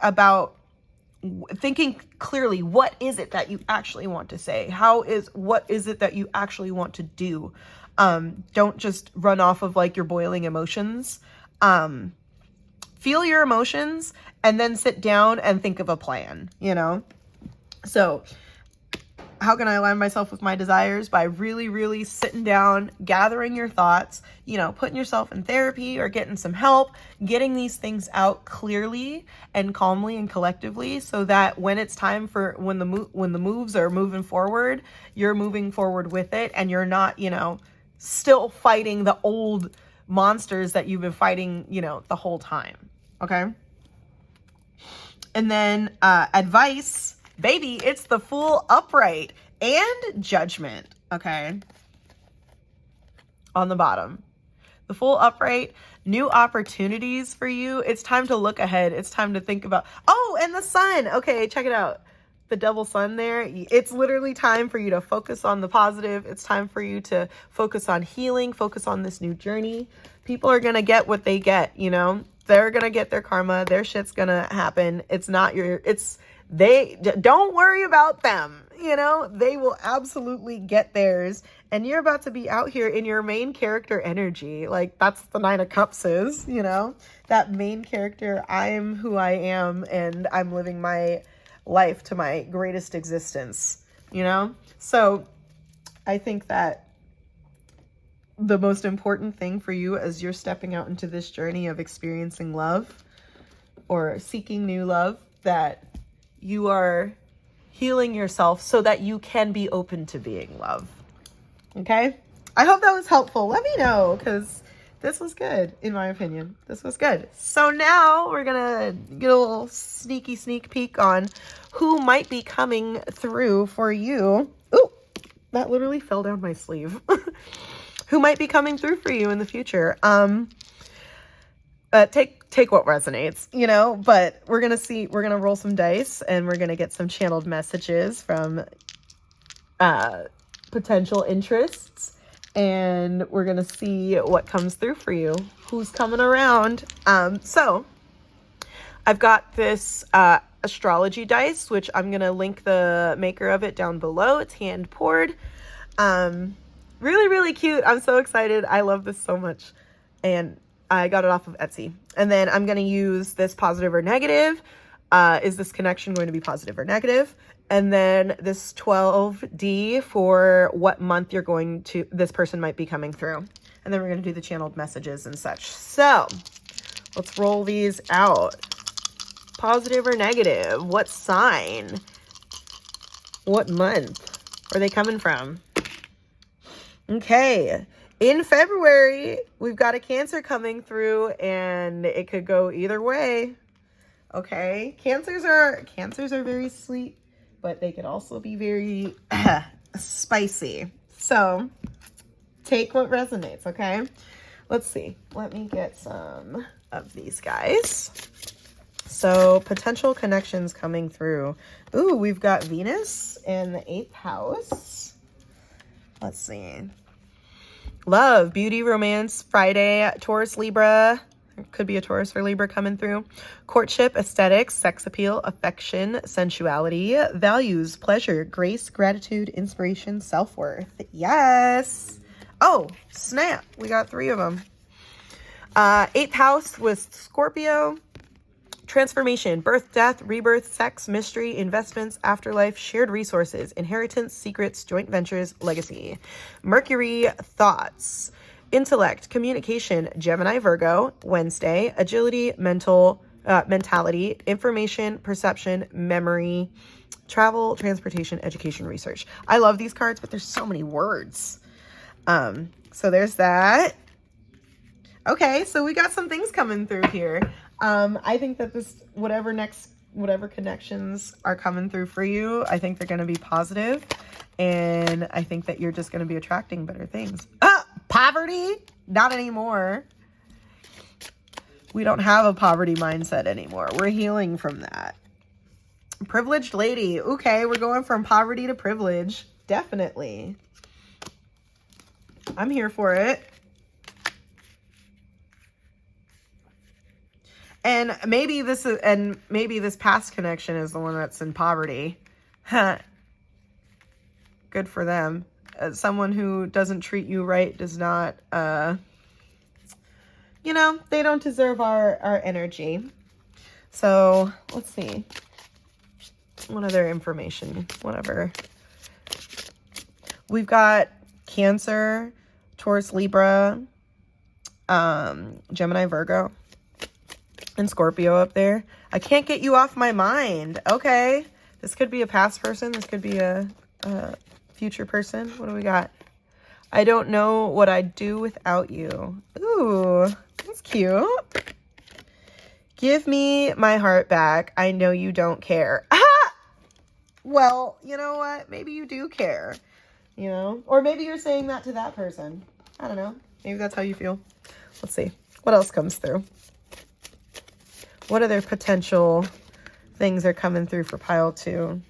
clearly, what is it that you actually want to say? What is it that you actually want to do? Don't just run off of like your boiling emotions. Feel your emotions and then sit down and think of a plan, So how can I align myself with my desires? By really, really sitting down, gathering your thoughts, putting yourself in therapy or getting some help, getting these things out clearly and calmly and collectively so that when it's time for when the moves are moving forward, you're moving forward with it and you're not, still fighting the old monsters that you've been fighting, the whole time. Okay. And then advice, baby, it's the Fool upright and Judgment. Okay. On the bottom, the Fool upright, new opportunities for you. It's time to look ahead. It's time to think about, and the Sun. Okay. Check it out. The double sun there. It's literally time for you to focus on the positive. It's time for you to focus on healing, focus on this new journey. People are going to get what they get, they're going to get their karma. Their shit's going to happen. Don't worry about them. They will absolutely get theirs. And you're about to be out here in your main character energy. Like, that's the Nine of Cups is, that main character. I'm who I am and I'm living my life to my greatest existence, So I think that the most important thing for you as you're stepping out into this journey of experiencing love or seeking new love, that you are healing yourself so that you can be open to being love. Okay? I hope that was helpful. Let me know, because this was good, in my opinion. This was good. So now we're going to get a little sneak peek on who might be coming through for you. Ooh, that literally fell down my sleeve. Who might be coming through for you in the future. Take what resonates, but we're going to roll some dice and we're going to get some channeled messages from potential interests. and we're going to see what comes through for you. Who's coming around? So I've got this astrology dice, which I'm going to link the maker of it down below. It's hand poured. Really, really cute. I'm so excited. I love this so much. And I got it off of Etsy. And then I'm going to use this positive or negative. Is this connection going to be positive or negative? And then this 12D for what month this person might be coming through. And then we're going to do the channeled messages and such. So let's roll these out. Positive or negative? What sign? What month are they coming from? Okay. In February, we've got a Cancer coming through, and it could go either way. Okay. Cancers are very sweet, but they could also be very spicy. So take what resonates, okay? Let's see. Let me get some of these guys. So potential connections coming through. Ooh, we've got Venus in the 8th house. Let's see. Love, beauty, romance, Friday, Taurus, Libra. Could be a Taurus or Libra coming through. Courtship, aesthetics, sex appeal, affection, sensuality, values, pleasure, grace, gratitude, inspiration, self-worth. Yes. Oh, snap. We got 3 of them. 8th house was Scorpio. Transformation, birth, death, rebirth, sex, mystery, investments, afterlife, shared resources, inheritance, secrets, joint ventures, legacy. Mercury, thoughts, intellect, communication, Gemini, Virgo, Wednesday, agility, mentality, information, perception, memory, travel, transportation, education, research. I love these cards, but there's so many words. So there's that. Okay, so we got some things coming through here. I think that whatever connections are coming through for you, I think they're going to be positive, and I think that you're just going to be attracting better things. Poverty? Not anymore. We don't have a poverty mindset anymore. We're healing from that. Privileged lady. Okay, we're going from poverty to privilege. Definitely. I'm here for it. And maybe this past connection is the one that's in poverty. Good for them. Someone who doesn't treat you right does not, they don't deserve our energy. So let's see. What other information? Whatever. We've got Cancer, Taurus, Libra, Gemini, Virgo, and Scorpio up there. I can't get you off my mind. Okay. This could be a past person. This could be a future person. What do we got? I don't know what I'd do without you. Ooh, that's cute. Give me my heart back. I know you don't care. Well, you know what? Maybe you do care, or maybe you're saying that to that person. I don't know. Maybe that's how you feel. Let's see. What else comes through? What other potential things are coming through for pile 2?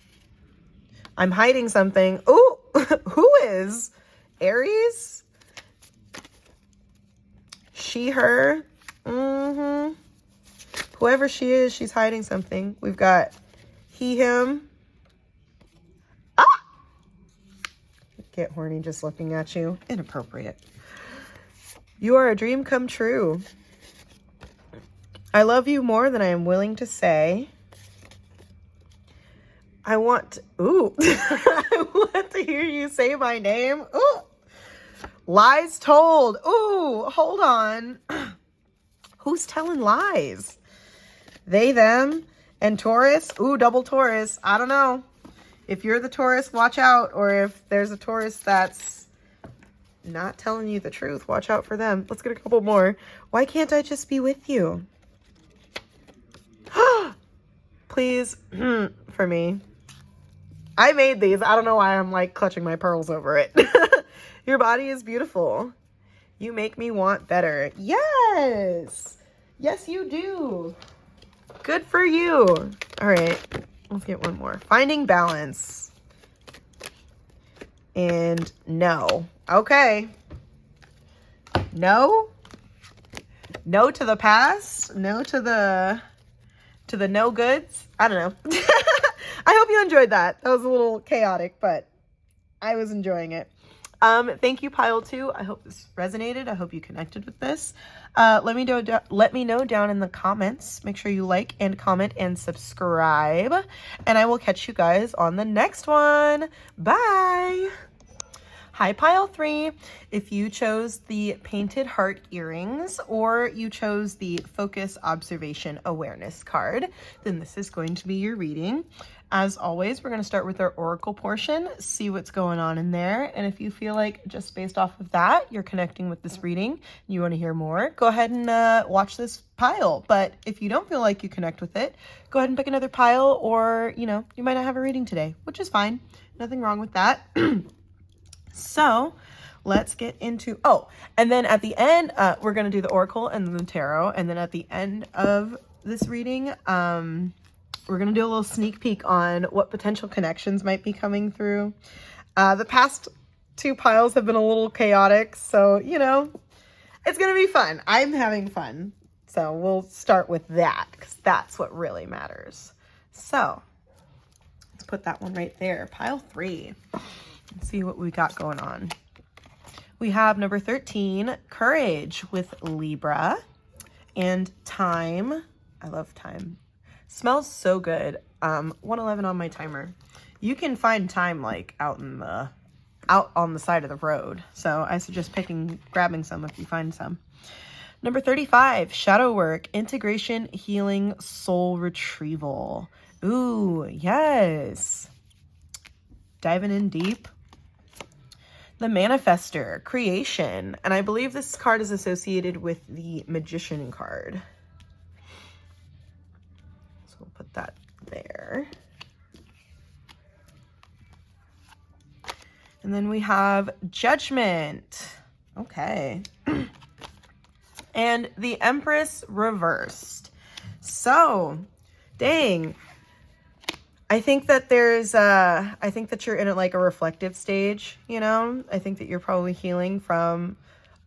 I'm hiding something. Ooh, who is? Aries? She, her? Whoever she is, she's hiding something. We've got he, him. Get horny just looking at you. Inappropriate. You are a dream come true. I love you more than I am willing to say. I want to hear you say my name. Ooh. Lies told. Ooh, hold on. Who's telling lies? They, them, and Taurus. Ooh, double Taurus. I don't know. If you're the Taurus, watch out. Or if there's a Taurus that's not telling you the truth, watch out for them. Let's get a couple more. Why can't I just be with you? Please, for me. I made these. I don't know why I'm like clutching my pearls over it. Your body is beautiful. You make me want better. Yes. Yes, you do. Good for you. All right. Let's get one more. Finding balance. And no. Okay. No to the past, no to the no goods. I don't know. I hope you enjoyed that. That was a little chaotic, but I was enjoying it. Thank you, pile 2. I hope this resonated. I hope you connected with this. Let me know down in the comments. Make sure you like and comment and subscribe, and I will catch you guys on the next one. Bye. Hi, pile 3. If you chose the painted heart earrings or you chose the focus observation awareness card, then this is going to be your reading. As always, we're going to start with our oracle portion, see what's going on in there. And if you feel like just based off of that, you're connecting with this reading, and you want to hear more, go ahead and watch this pile. But if you don't feel like you connect with it, go ahead and pick another pile, or, you might not have a reading today, which is fine. Nothing wrong with that. So let's get into, and then at the end, we're going to do the oracle and then the tarot. And then at the end of this reading, we're going to do a little sneak peek on what potential connections might be coming through. The past 2 piles have been a little chaotic, so, it's going to be fun. I'm having fun. So we'll start with that because that's what really matters. So let's put that one right there. Pile 3. Let's see what we got going on. We have number 13, Courage, with Libra, and Time. I love Time. Smells so good. 111 on my timer. You can find Time like out on the side of the road. So I suggest grabbing some if you find some. Number 35, Shadow Work, Integration, Healing, Soul Retrieval. Ooh, yes. Diving in deep. The Manifester, Creation, and I believe this card is associated with the Magician card. So we'll put that there. And then we have Judgment. Okay. And the Empress reversed. So, dang. I think that I think that you're in a reflective stage, I think that you're probably healing from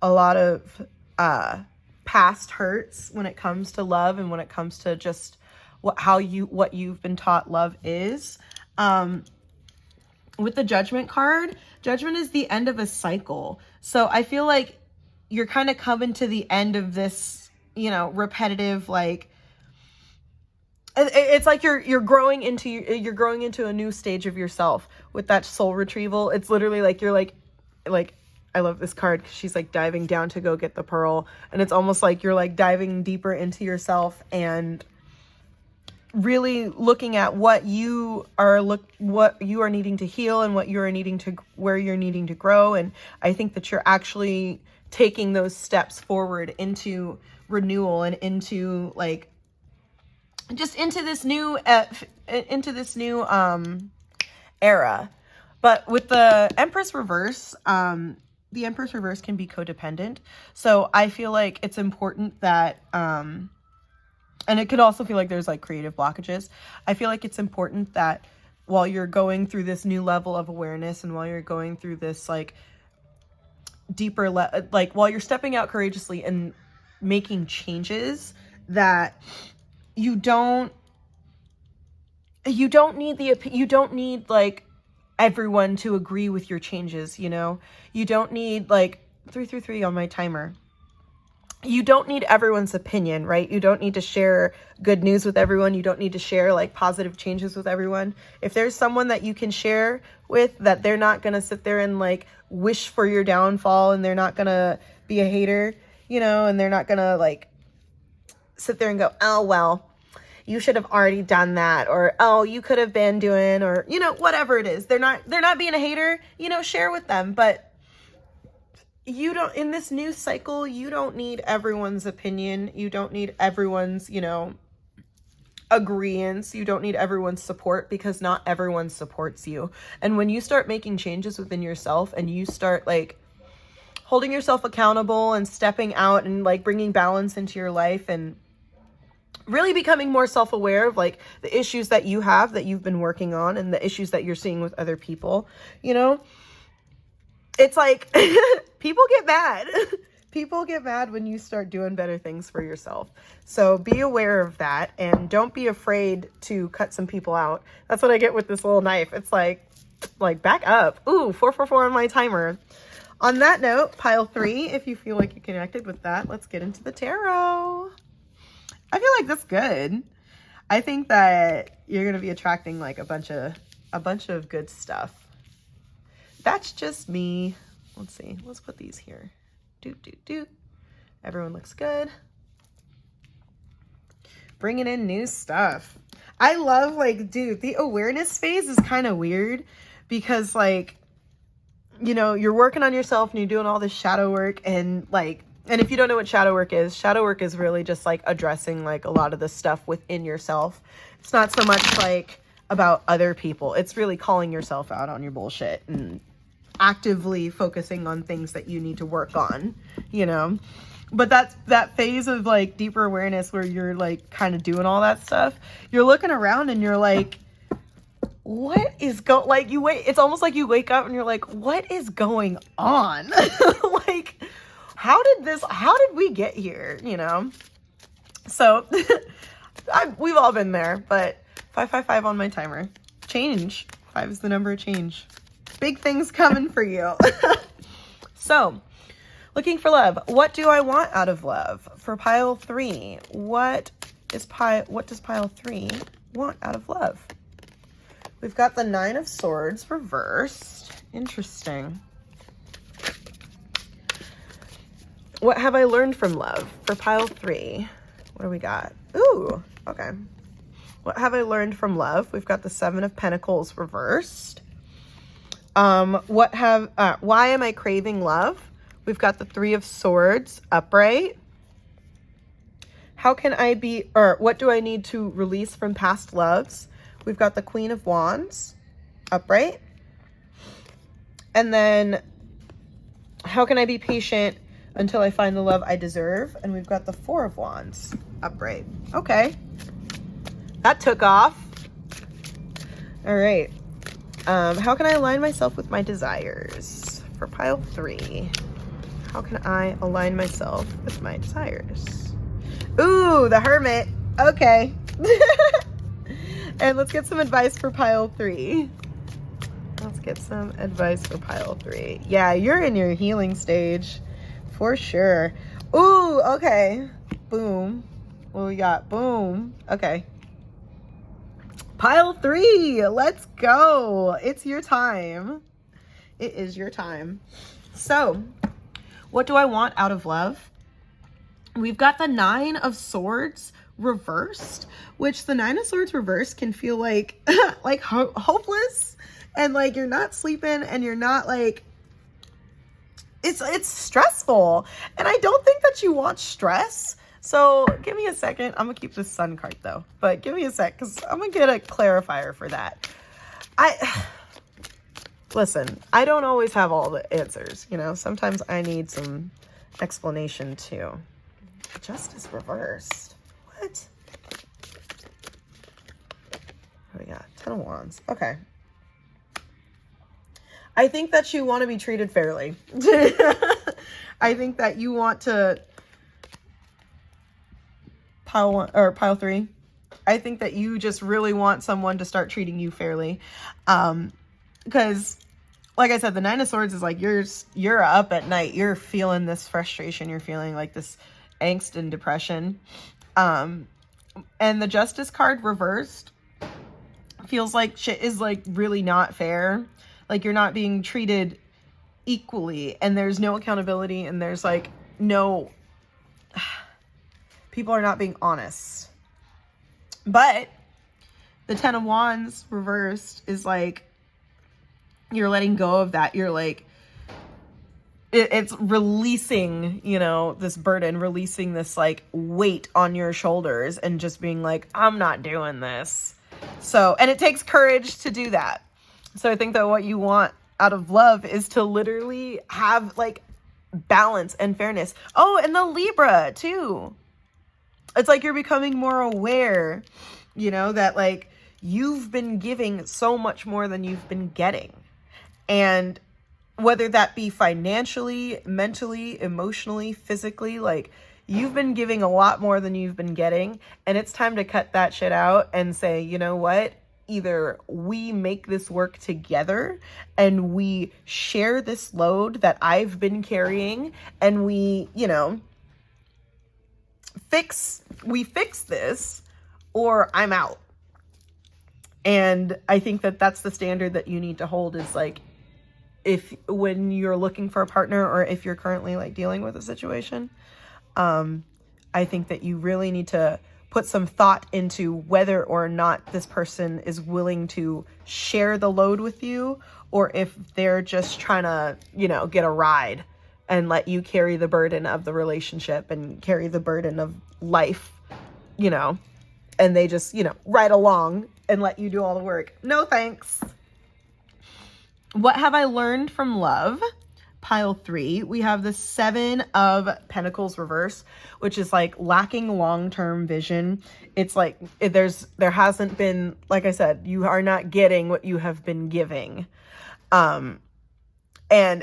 a lot of past hurts when it comes to love and when it comes to just what you've been taught love is. With the Judgment card, Judgment is the end of a cycle. So I feel like you're kind of coming to the end of this, repetitive, it's like you're growing into a new stage of yourself with that soul retrieval. It's literally like you're like I love this card because she's diving down to go get the pearl, and it's almost like you're diving deeper into yourself and really looking at what you are needing to heal and where you're needing to grow. And I think that you're actually taking those steps forward into renewal and into just into this new era. But with the Empress reverse, the Empress reverse can be codependent. So I feel like it's important that, and it could also feel like there's creative blockages. I feel like it's important that while you're going through this new level of awareness and while you're going through this deeper, while you're stepping out courageously and making changes, that you don't need everyone to agree with your changes, you don't need 333 on my timer. You don't need everyone's opinion, right? You don't need to share good news with everyone. You don't need to share positive changes with everyone. If there's someone that you can share with, that they're not going to sit there and wish for your downfall, and they're not going to be a hater, and they're not going to sit there and go, oh, well, you should have already done that, or, oh, you could have been doing, or, whatever it is. They're not being a hater, share with them. But you don't, in this new cycle, you don't need everyone's opinion. You don't need everyone's, agreeance. You don't need everyone's support, because not everyone supports you. And when you start making changes within yourself and you start holding yourself accountable and stepping out and bringing balance into your life and really becoming more self-aware of the issues that you have, that you've been working on, and the issues that you're seeing with other people, it's people get mad. people get mad when you start doing better things for yourself. So be aware of that and don't be afraid to cut some people out. That's what I get with this little knife. It's like back up. Ooh, 444 on my timer. On that note, pile 3, if you feel like you connected with that, let's get into the tarot. I feel like that's good. I think that you're going to be attracting like a bunch of good stuff. That's just me. Let's see. Let's put these here. Everyone looks good. Bringing in new stuff. I love, like, dude, the awareness phase is kind of weird because, like, you know, you're working on yourself and you're doing all this shadow work and, like, and if you don't know what shadow work is really just, like, addressing, like, a lot of the stuff within yourself. It's not so much, like, about other people. It's really calling yourself out on your bullshit and actively focusing on things that you need to work on, you know? But that phase of, like, deeper awareness where you're, like, kind of doing all that stuff, you're looking around and you're like, what is like, it's almost like you wake up and you're like, what is going on? Like, how did we get here, you know? So we've all been there, but 555 on my timer. Change. 5 is the number of change. Big things coming for you. So, looking for love. What do I want out of love? For pile 3, what does pile 3 want out of love? We've got the 9 of Swords reversed. Interesting. What have I learned from love? For pile 3, what do we got? Ooh, okay. What have I learned from love? We've got the 7 of Pentacles reversed. Why am I craving love? We've got the 3 of Swords upright. What do I need to release from past loves? We've got the Queen of Wands upright. And then how can I be patient until I find the love I deserve? And we've got the 4 of Wands upright. Okay. That took off. All right. How can I align myself with my desires? For pile 3, how can I align myself with my desires? Ooh, the Hermit. Okay. And let's get some advice for pile 3. Let's get some advice for pile 3. Yeah, you're in your healing stage for sure. Ooh, okay. Boom. What we got? Boom. Okay. Pile 3, let's go. It's your time. It is your time. So, what do I want out of love? We've got the 9 of Swords reversed, which the 9 of Swords reversed can feel like like hopeless, and like you're not sleeping and you're not like, it's stressful. And I don't think that you want stress. So give me a second. I'm gonna keep this Sun card though, but give me a sec because I'm gonna get a clarifier for that. Listen, I don't always have all the answers, you know. Sometimes I need some explanation too. Justice reversed. What? What do we got? 10 of Wands. Okay. I think that you want to be treated fairly. I think that you want to pile 3. I think that you just really want someone to start treating you fairly. Because like I said, the 9 of Swords is like you're up at night. You're feeling this frustration. You're feeling like this angst and depression. And the Justice card reversed feels like shit is like really not fair. Like you're not being treated equally, and there's no accountability, and there's like no, people are not being honest. But the 10 of Wands reversed is like you're letting go of that. You're like, it's releasing, you know, this burden, releasing this like weight on your shoulders and just being like, I'm not doing this. So, and it takes courage to do that. So I think that what you want out of love is to literally have like balance and fairness. Oh, and the Libra too. It's like you're becoming more aware, you know, that like you've been giving so much more than you've been getting. And whether that be financially, mentally, emotionally, physically, like you've been giving a lot more than you've been getting, and it's time to cut that shit out and say, you know what? Either we make this work together and we share this load that I've been carrying, and we, you know, fix this, or I'm out. And I think that that's the standard that you need to hold, is like, when you're looking for a partner, or if you're currently like dealing with a situation, I think that you really need to put some thought into whether or not this person is willing to share the load with you, or if they're just trying to, you know, get a ride and let you carry the burden of the relationship and carry the burden of life, you know, and they just, you know, ride along and let you do all the work. No thanks. What have I learned from love? Pile 3, we have the 7 of Pentacles reverse, which is like lacking long-term vision. It's like there hasn't been, like I said, you are not getting what you have been giving. And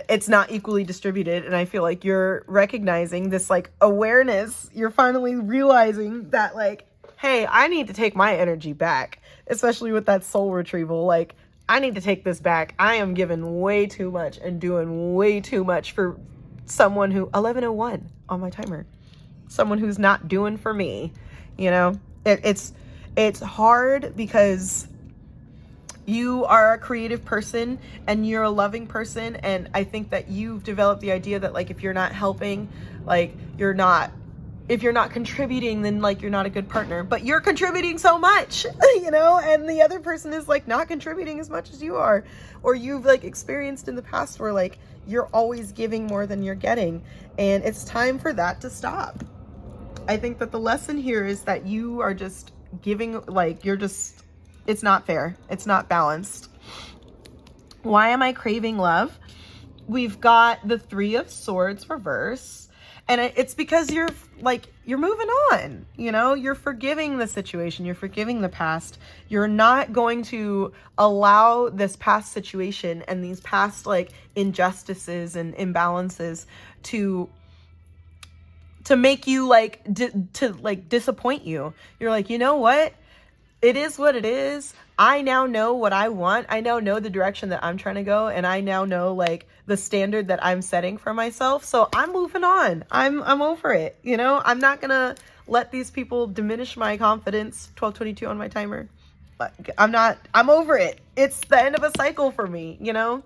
it's not equally distributed. And I feel like you're recognizing this like awareness. You're finally realizing that like, hey, I need to take my energy back, especially with that soul retrieval. Like, I need to take this back. I am giving way too much and doing way too much for someone who, 11:01 on my timer, someone who's not doing for me. You know, it's hard because you are a creative person and you're a loving person. And I think that you've developed the idea that like, if you're not helping, like if you're not contributing, then like you're not a good partner. But you're contributing so much, you know, and the other person is like not contributing as much as you are, or you've like experienced in the past where like you're always giving more than you're getting, and it's time for that to stop. I think that the lesson here is that you are just giving, like it's not fair. It's not balanced. Why am I craving love? We've got the 3 of Swords reverse. And it's because you're moving on, you know, you're forgiving the situation, you're forgiving the past. You're not going to allow this past situation and these past like injustices and imbalances to make you like, to disappoint you. You're like, you know what? It is what it is. I now know what I want. I now know the direction that I'm trying to go. And I now know like the standard that I'm setting for myself. So I'm moving on. I'm over it. You know, I'm not going to let these people diminish my confidence. 12:22 on my timer. I'm over it. It's the end of a cycle for me. You know,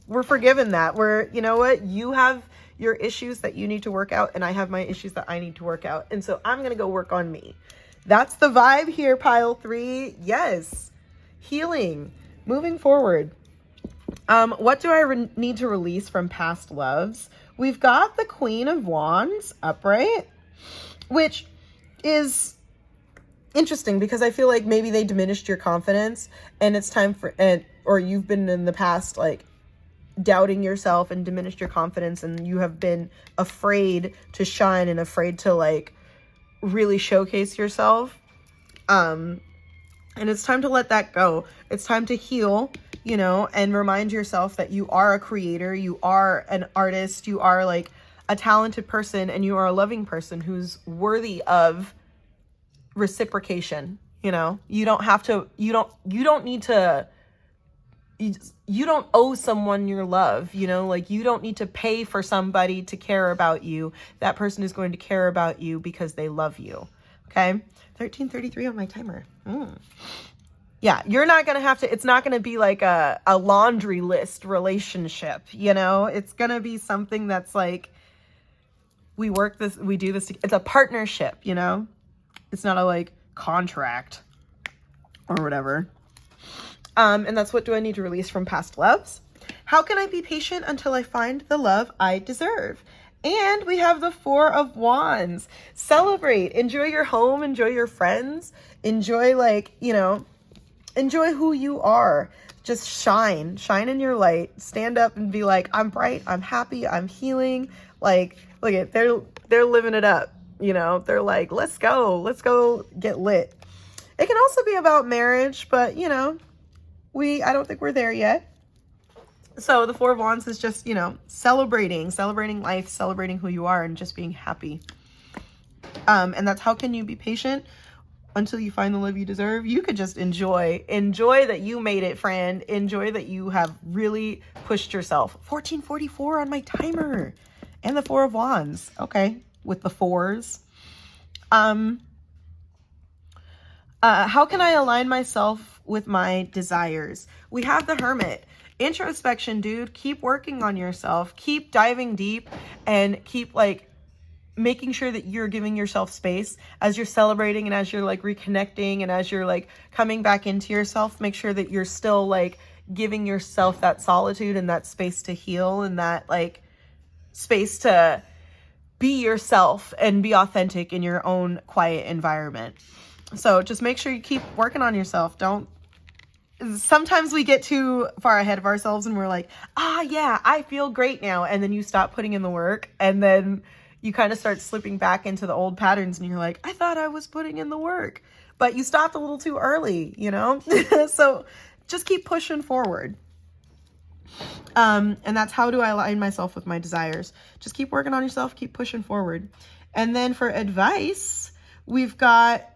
we're forgiven that. You know what? You have your issues that you need to work out, and I have my issues that I need to work out. And so I'm going to go work on me. That's the vibe here, pile 3. Yes. Healing. Moving forward. What do I need to release from past loves? We've got the Queen of Wands upright, which is interesting because I feel like maybe they diminished your confidence, and it's time for, or you've been in the past like doubting yourself and diminished your confidence, and you have been afraid to shine and afraid to like really showcase yourself. And it's time to let that go. It's time to heal, you know, and remind yourself that you are a creator, you are an artist, you are like a talented person, and you are a loving person who's worthy of reciprocation. You know, you don't have to, you don't need to, you don't owe someone your love, you know, like you don't need to pay for somebody to care about you. That person is going to care about you because they love you. Okay. 13:33 on my timer. Yeah. You're not going to have to, it's not going to be like a laundry list relationship. You know, it's going to be something that's like, we do this. It's a partnership, you know, it's not a like contract or whatever. And that's what do I need to release from past loves? How can I be patient until I find the love I deserve? And we have the 4 of Wands. Celebrate. Enjoy your home. Enjoy your friends. Enjoy, like, you know, enjoy who you are. Just shine. Shine in your light. Stand up and be like, I'm bright. I'm happy. I'm healing. Like, look at, they're living it up. You know, they're like, let's go get lit. It can also be about marriage, but, you know, I don't think we're there yet. So the Four of Wands is just, celebrating life, celebrating who you are, and just being happy. And that's how can you be patient until you find the love you deserve? You could just enjoy that you made it, friend. Enjoy that you have really pushed yourself. 1444 on my timer, and the Four of Wands. Okay, with the fours. How can I align myself with my desires? We have the Hermit. Introspection, dude. Keep working on yourself. Keep diving deep, and keep making sure that you're giving yourself space as you're celebrating, and as you're reconnecting, and as you're coming back into yourself. Make sure that you're still giving yourself that solitude and that space to heal, and that space to be yourself and be authentic in your own quiet environment. So just make sure you keep working on yourself. Sometimes we get too far ahead of ourselves and we're like, yeah, I feel great now. And then you stop putting in the work, and then you kind of start slipping back into the old patterns, and you're like, I thought I was putting in the work, but you stopped a little too early, So just keep pushing forward. And that's how do I align myself with my desires? Just keep working on yourself, keep pushing forward. And then for advice, we've got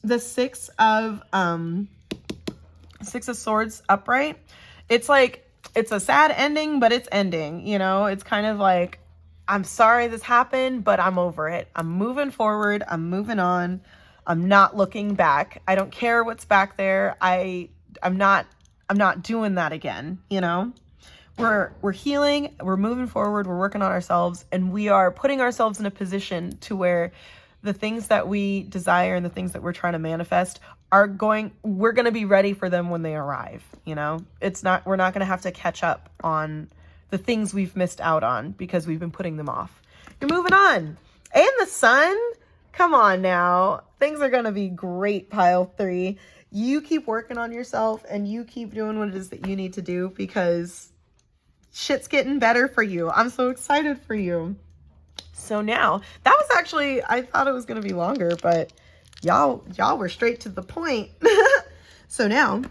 the Six of Swords upright. It's it's a sad ending, but it's ending, It's kind of I'm sorry this happened, but I'm over it. I'm moving forward. I'm moving on. I'm not looking back. I don't care what's back there. I'm not doing that again, We're healing, we're moving forward, we're working on ourselves, and we are putting ourselves in a position to where the things that we desire and the things that we're trying to manifest we're going to be ready for them when they arrive, we're not going to have to catch up on the things we've missed out on because we've been putting them off. You're moving on. And the Sun, come on now. Things are going to be great, pile 3. You keep working on yourself, and you keep doing what it is that you need to do, because shit's getting better for you. I'm so excited for you. So now, that was actually, I thought it was going to be longer, but y'all were straight to the point. So now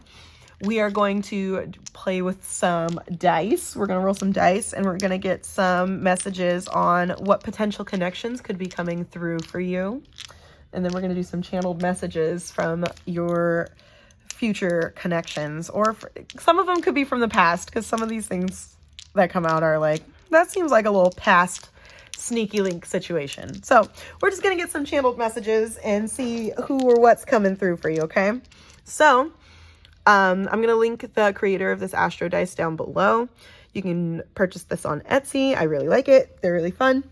we are going to play with some dice. We're going to roll some dice, and we're going to get some messages on what potential connections could be coming through for you. And then we're going to do some channeled messages from your future connections, or some of them could be from the past, because some of these things that come out are that seems like a little past sneaky link situation. So we're just going to get some channeled messages and see who or what's coming through for you. Okay. So I'm going to link the creator of this Astro Dice down below. You can purchase this on Etsy. I really like it. They're really fun.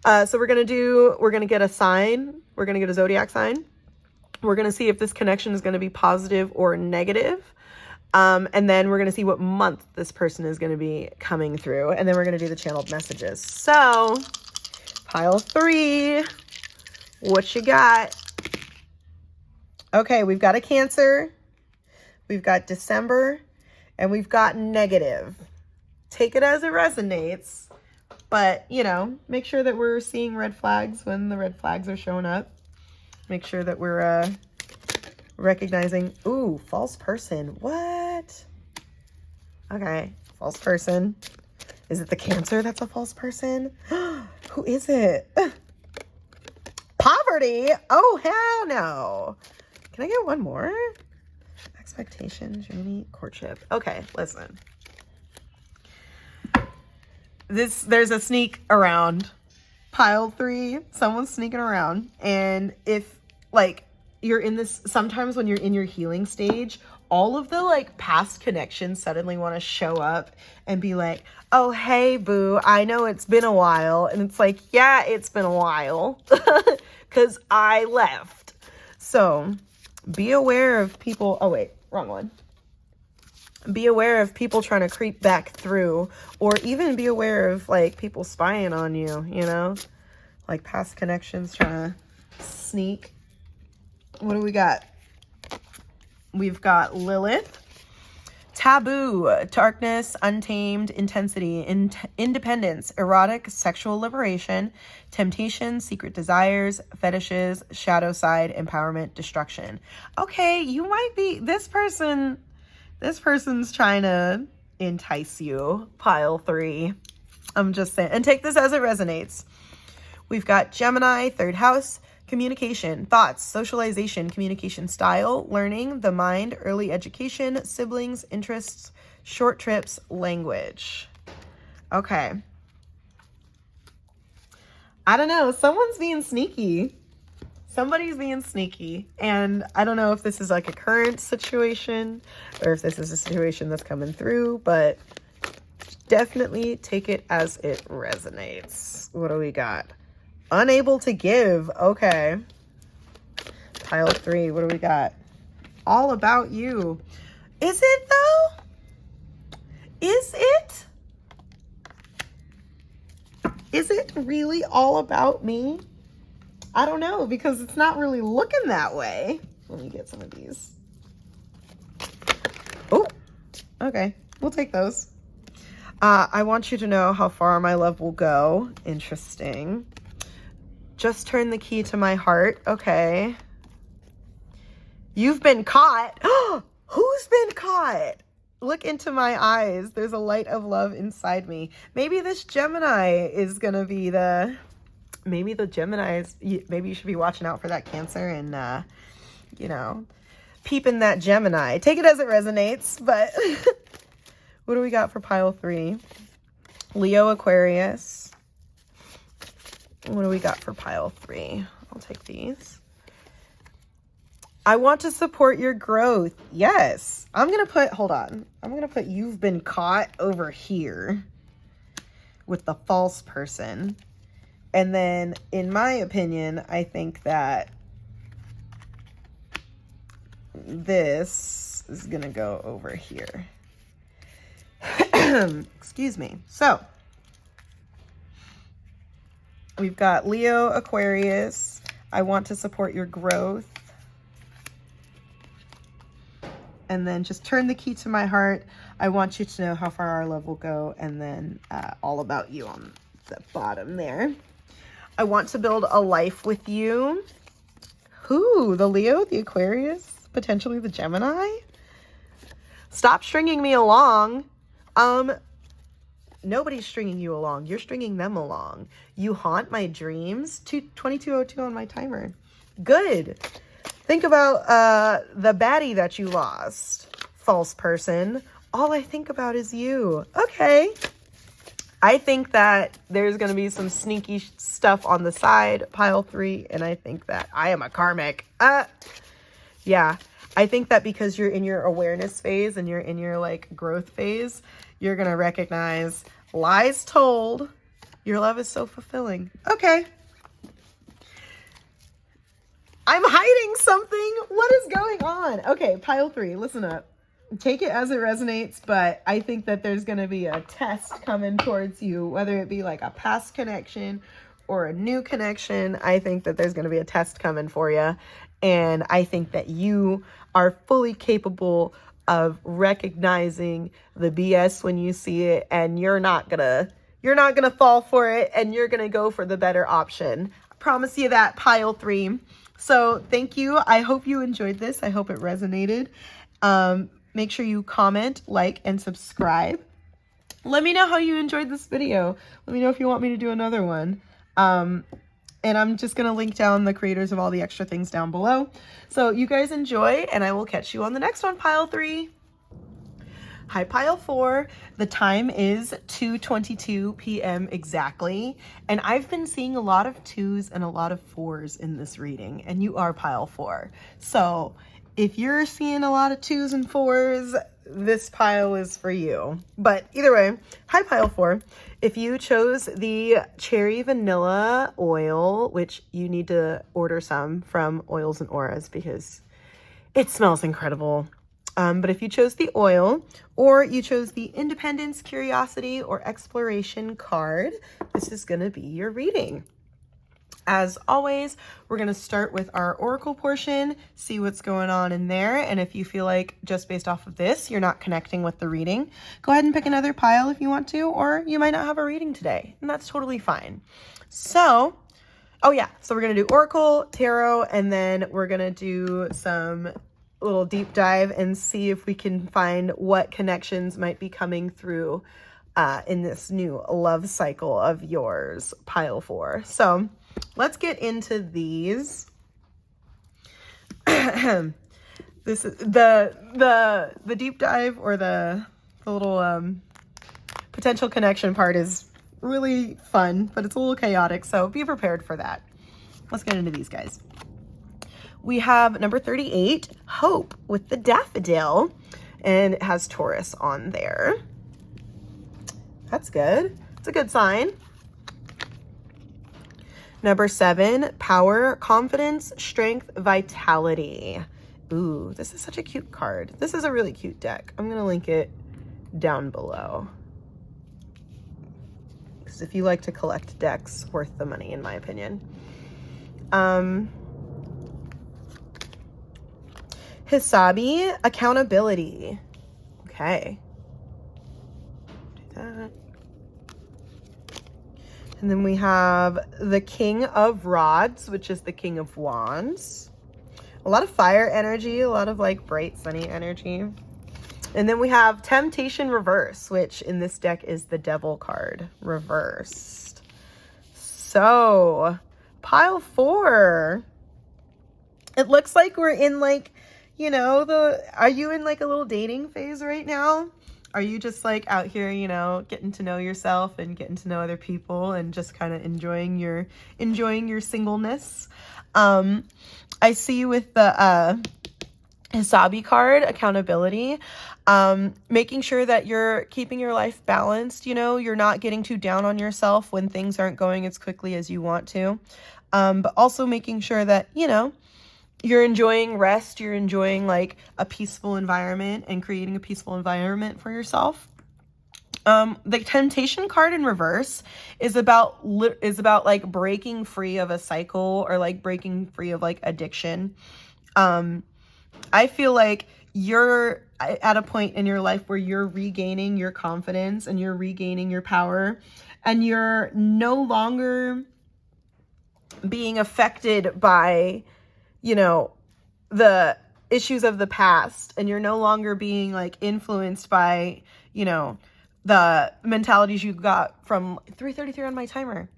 So we're going to get a sign. We're going to get a zodiac sign. We're going to see if this connection is going to be positive or negative. And then we're going to see what month this person is going to be coming through. And then we're going to do the channeled messages. So pile 3, what you got? Okay, we've got a Cancer. We've got December, and we've got negative. Take it as it resonates, but, make sure that we're seeing red flags when the red flags are showing up. Make sure that we're recognizing, ooh, false person. What? Okay, false person. Is it the Cancer that's a false person? Who is it? Poverty? Oh, hell no. Can I get one more? Expectation, journey, courtship. Okay, listen. There's a sneak around. Pile 3, someone's sneaking around. And if, you're in this, sometimes when you're in your healing stage, all of the, past connections suddenly want to show up and be like, oh, hey, boo, I know it's been a while. And it's like, yeah, it's been a while. Because I left. So be aware of people. Oh, wait. Wrong one. Be aware of people trying to creep back through, or even be aware of people spying on you, past connections trying to sneak. What do we got? We've got Lilith, taboo, darkness, untamed, intensity, independence, erotic, sexual liberation, temptation, secret desires, fetishes, shadow side, empowerment, destruction. Okay, you might be, this person's trying to entice you, pile 3. I'm just saying. And take this as it resonates. We've got Gemini, 3rd house, communication, thoughts, socialization, communication style, learning, the mind, early education, siblings, interests, short trips, language. Okay. I don't know. Someone's being sneaky. Somebody's being sneaky. And I don't know if this is like a current situation or if this is a situation that's coming through, but definitely take it as it resonates. What do we got? Unable to give. Okay. Pile 3. What do we got? All about you. Is it though? Is it? Is it really all about me? I don't know, because it's not really looking that way. Let me get some of these. Oh, okay. We'll take those. I want you to know how far my love will go. Interesting. Just turn the key to my heart. Okay. You've been caught. Who's been caught? Look into my eyes. There's a light of love inside me. Maybe this Gemini is going to be maybe the Geminis, maybe you should be watching out for that Cancer and, you know, peeping that Gemini. Take it as it resonates, but what do we got for pile 3? Leo, Aquarius. What do we got for pile 3? I'll take these. I want to support your growth. Yes. I'm going to put, hold on. I'm going to put you've been caught over here with the false person. And then, in my opinion, I think that this is going to go over here. Excuse me. So, we've got Leo, Aquarius. I want to support your growth. And then just turn the key to my heart. I want you to know how far our love will go. And then all about you on the bottom there. I want to build a life with you. Who? The Leo, the Aquarius, potentially the Gemini? Stop stringing me along. Nobody's stringing you along. You're stringing them along. You haunt my dreams. 2202 on my timer. Good. Think about the baddie that you lost. False person. All I think about is you. Okay. I think that there's going to be some sneaky stuff on the side, pile 3, and I think that I am a karmic. Yeah. I think that because you're in your awareness phase and you're in your like growth phase, you're going to recognize lies told. Your love is so fulfilling. Okay. I'm hiding something. What is going on? Okay, pile 3, listen up. Take it as it resonates, but I think that there's going to be a test coming towards you, whether it be like a past connection or a new connection. I think that there's going to be a test coming for you. And I think that you are fully capable of recognizing the BS when you see it, and you're not going to fall for it, and you're going to go for the better option. I promise you that, pile 3. So thank you. I hope you enjoyed this. I hope it resonated. Make sure you comment, like, and subscribe. Let me know how you enjoyed this video. Let me know if you want me to do another one. And I'm just going to link down the creators of all the extra things down below. So you guys enjoy, and I will catch you on the next one, pile 3. Hi, pile 4. The time is 2:22 p.m. exactly. And I've been seeing a lot of 2s and a lot of 4s in this reading, and you are pile 4. So if you're seeing a lot of 2s and 4s, this pile is for you. But either way, hi, pile 4. If you chose the cherry vanilla oil, which you need to order some from Oils and Auras because it smells incredible. But if you chose the oil, or you chose the Independence, Curiosity, or Exploration card, this is going to be your reading. As always, we're going to start with our oracle portion, see what's going on in there. And if you feel like just based off of this, you're not connecting with the reading, go ahead and pick another pile if you want to, or you might not have a reading today, and that's totally fine. So, oh yeah, so we're going to do oracle, tarot, and then we're going to do some little deep dive and see if we can find what connections might be coming through in this new love cycle of yours, pile 4. So let's get into these. This is the deep dive, or the little potential connection part is really fun, but it's a little chaotic, so be prepared for that. Let's get into these guys. We have number 38, Hope, with the daffodil, and it has Taurus on there. That's good. It's a good sign. Number 7, Power, Confidence, Strength, Vitality. Ooh, this is such a cute card. This is a really cute deck. I'm going to link it down below. Because if you like to collect decks, worth the money, in my opinion. Hisabi, Accountability. Okay. Do that. And then we have the King of Rods, which is the King of Wands. A lot of fire energy, a lot of like bright, sunny energy. And then we have Temptation Reverse, which in this deck is the Devil card reversed. So, pile 4. It looks like we're in like, you know, are you in like a little dating phase right now? Are you just like out here, you know, getting to know yourself and getting to know other people and just kind of enjoying your singleness? I see with the Hisabi card, Accountability, making sure that you're keeping your life balanced, you know, you're not getting too down on yourself when things aren't going as quickly as you want to, but also making sure that, you know, you're enjoying rest, you're enjoying like a peaceful environment and creating a peaceful environment for yourself. The Temptation card in reverse is about like breaking free of a cycle, or like breaking free of like addiction. I feel like you're at a point in your life where you're regaining your confidence and you're regaining your power, and you're no longer being affected by, you know, the issues of the past, and you're no longer being like influenced by, you know, the mentalities you got from 3:33 on my timer,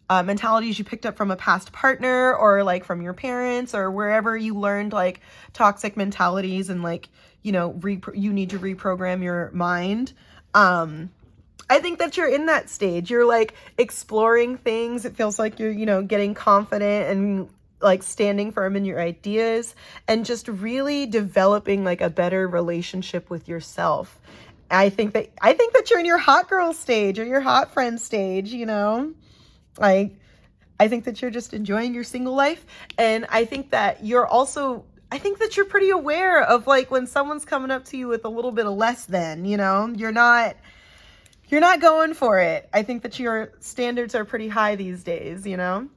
mentalities you picked up from a past partner, or like from your parents, or wherever you learned like toxic mentalities, and like, you know, you need to reprogram your mind. I think that you're in that stage. You're like exploring things. It feels like you're, you know, getting confident and like standing firm in your ideas, and just really developing like a better relationship with yourself. I think that you're in your hot girl stage, or your hot friend stage, you know, like, I think that you're just enjoying your single life. And I think that you're pretty aware of like when someone's coming up to you with a little bit of less than, you know, you're not going for it. I think that your standards are pretty high these days, you know?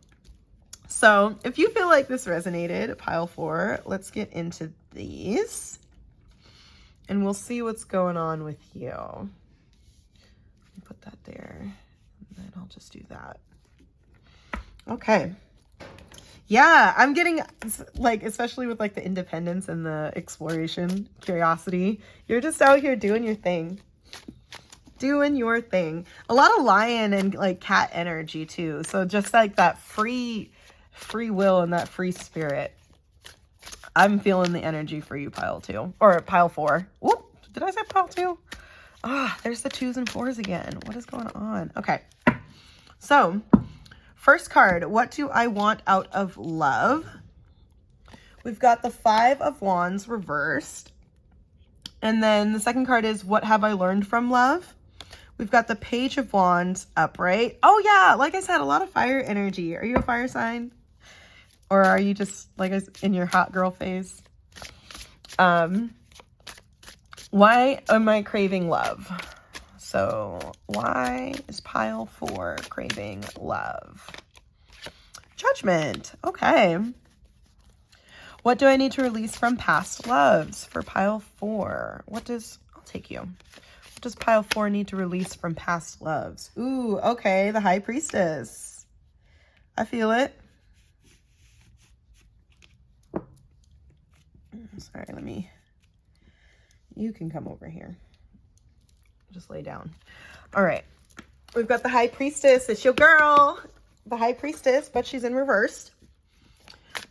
So if you feel like this resonated, pile 4, let's get into these and we'll see what's going on with you. Put that there, and then I'll just do that. Okay. Yeah, I'm getting like, especially with like the independence and the exploration, curiosity, you're just out here doing your thing. Doing your thing. A lot of lion and like cat energy too. So just like that free will and that free spirit. I'm feeling the energy for you, pile 2, or pile 4. Whoop, did I say pile 2? There's the 2s and 4s again. What is going on? Okay. So first card, what do I want out of love? We've got the 5 of Wands reversed. And then the second card is, what have I learned from love? We've got the Page of Wands upright. Oh yeah, like I said, a lot of fire energy. Are you a fire sign? Or are you just like in your hot girl phase? Why am I craving love? So why is pile 4 craving love? Judgment. Okay. What do I need to release from past loves for pile 4? I'll take you. What does pile 4 need to release from past loves? Ooh, okay. The High Priestess. I feel it. Sorry, you can come over here. Just lay down. All right. We've got the High Priestess. It's your girl, the High Priestess, but she's in reverse.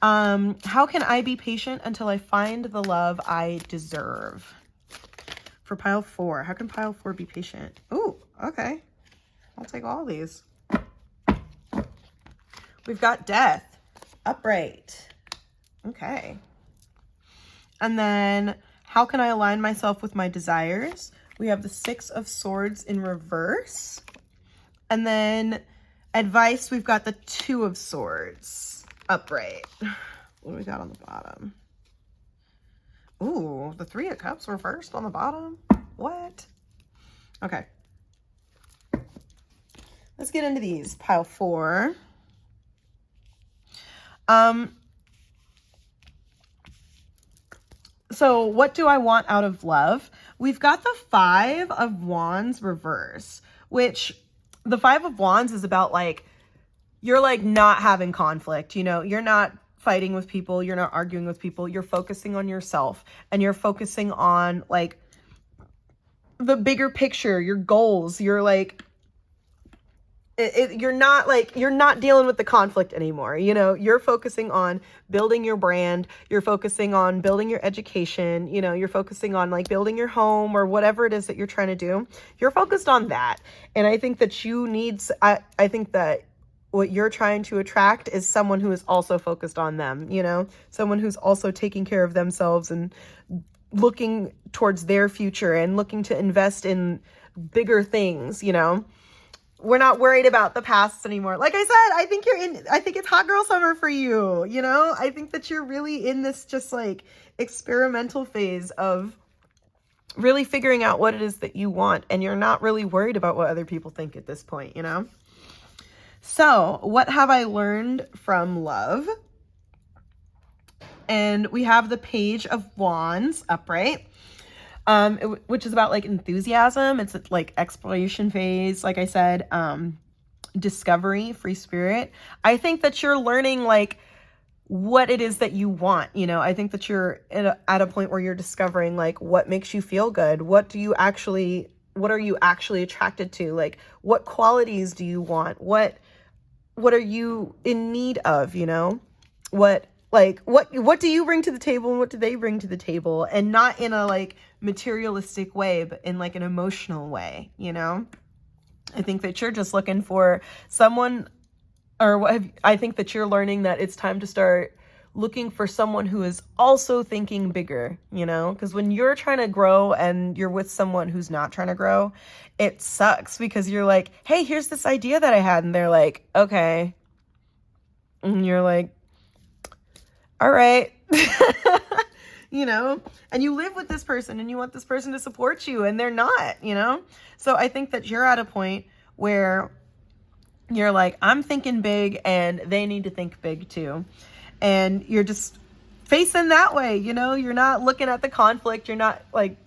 How can I be patient until I find the love I deserve? For pile 4. How can pile 4 be patient? Ooh, okay. I'll take all these. We've got Death. Upright. Okay. And then, how can I align myself with my desires? We have the 6 of Swords in reverse. And then, advice, we've got the 2 of Swords. Upright. What do we got on the bottom? Ooh, the 3 of Cups reversed on the bottom. What? Okay. Let's get into these. Pile 4. So what do I want out of love? We've got the 5 of Wands reverse, which the 5 of Wands is about like, you're like not having conflict, you know, you're not fighting with people, you're not arguing with people, you're focusing on yourself and you're focusing on like the bigger picture, your goals, you're like, you're not dealing with the conflict anymore. You know, you're focusing on building your brand. You're focusing on building your education. You know, you're focusing on like building your home or whatever it is that you're trying to do. You're focused on that. And I think that I think that what you're trying to attract is someone who is also focused on them, you know, someone who's also taking care of themselves and looking towards their future and looking to invest in bigger things, you know. We're not worried about the past anymore. Like I said, I think it's hot girl summer for you, you know? I think that you're really in this just like experimental phase of really figuring out what it is that you want, and you're not really worried about what other people think at this point, you know? So, what have I learned from love? And we have the Page of Wands upright. Which is about like enthusiasm. It's like exploration phase. Like I said, discovery, free spirit. I think that you're learning like what it is that you want. You know, I think that you're at a point where you're discovering like what makes you feel good. What are you actually attracted to? Like what qualities do you want? What are you in need of? You know, what do you bring to the table and what do they bring to the table? And not in a like materialistic way, but in like an emotional way, you know? I think that you're just looking for someone, I think that you're learning that it's time to start looking for someone who is also thinking bigger, you know? Because when you're trying to grow and you're with someone who's not trying to grow, it sucks because you're like, hey, here's this idea that I had. And they're like, okay. And you're like, all right. You know, and you live with this person and you want this person to support you and they're not, you know? So I think that you're at a point where you're like, I'm thinking big and they need to think big too. And you're just facing that way, you know? You're not looking at the conflict. You're not like,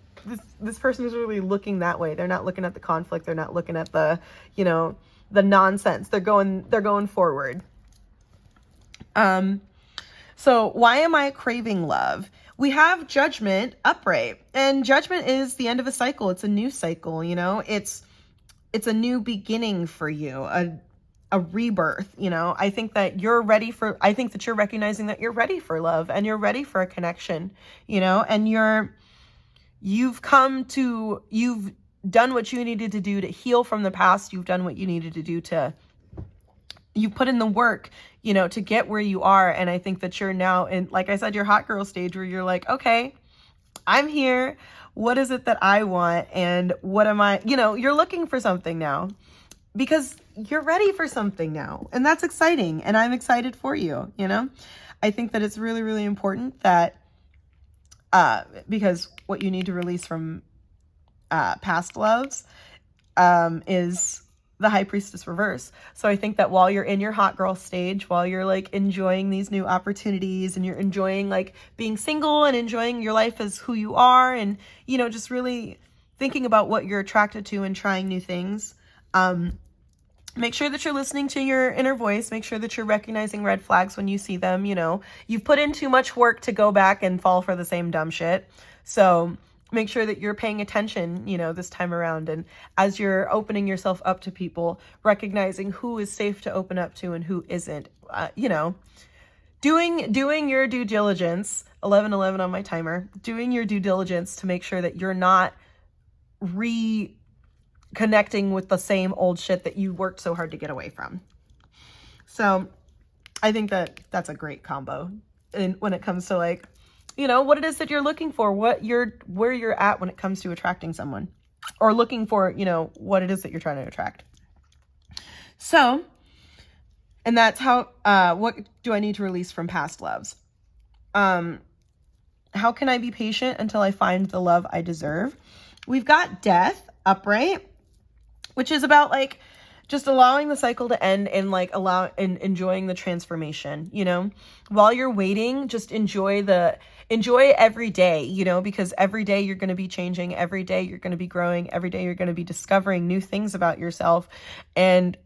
this person is really looking that way. They're not looking at the conflict. They're not looking at the, you know, the nonsense. They're going forward. So why am I craving love? We have Judgment upright, and Judgment is the end of a cycle. It's a new cycle, you know, it's a new beginning for you, a rebirth, you know. I think that you're recognizing that you're ready for love and you're ready for a connection, you know, and you've done what you needed to do to heal from the past. You've done what you needed to do you put in the work, you know, to get where you are. And I think that you're now in, like I said, your hot girl stage where you're like, okay, I'm here. What is it that I want? And what am I, you know, you're looking for something now because you're ready for something now. And that's exciting. And I'm excited for you, you know. I think that it's really, really important that, because what you need to release from past loves is the High Priestess reverse. So I think that while you're in your hot girl stage, while you're like enjoying these new opportunities and you're enjoying like being single and enjoying your life as who you are and, you know, just really thinking about what you're attracted to and trying new things, Make sure that you're listening to your inner voice. Make sure that you're recognizing red flags when you see them. You know, you've put in too much work to go back and fall for the same dumb shit. So make sure that you're paying attention, you know, this time around. And as you're opening yourself up to people, recognizing who is safe to open up to and who isn't, you know, doing your due diligence, 11:11 on my timer, doing your due diligence to make sure that you're not connecting with the same old shit that you worked so hard to get away from. So I think that that's a great combo. And when it comes to like, you know, what it is that you're looking for, where you're at when it comes to attracting someone, or looking for, you know, what it is that you're trying to attract. So, and that's how, what do I need to release from past loves? How can I be patient until I find the love I deserve? We've got death upright, which is about like just allowing the cycle to end and like enjoying the transformation, you know, while you're waiting, just enjoy every day, you know, because every day you're going to be changing, every day you're going to be growing, every day you're going to be discovering new things about yourself and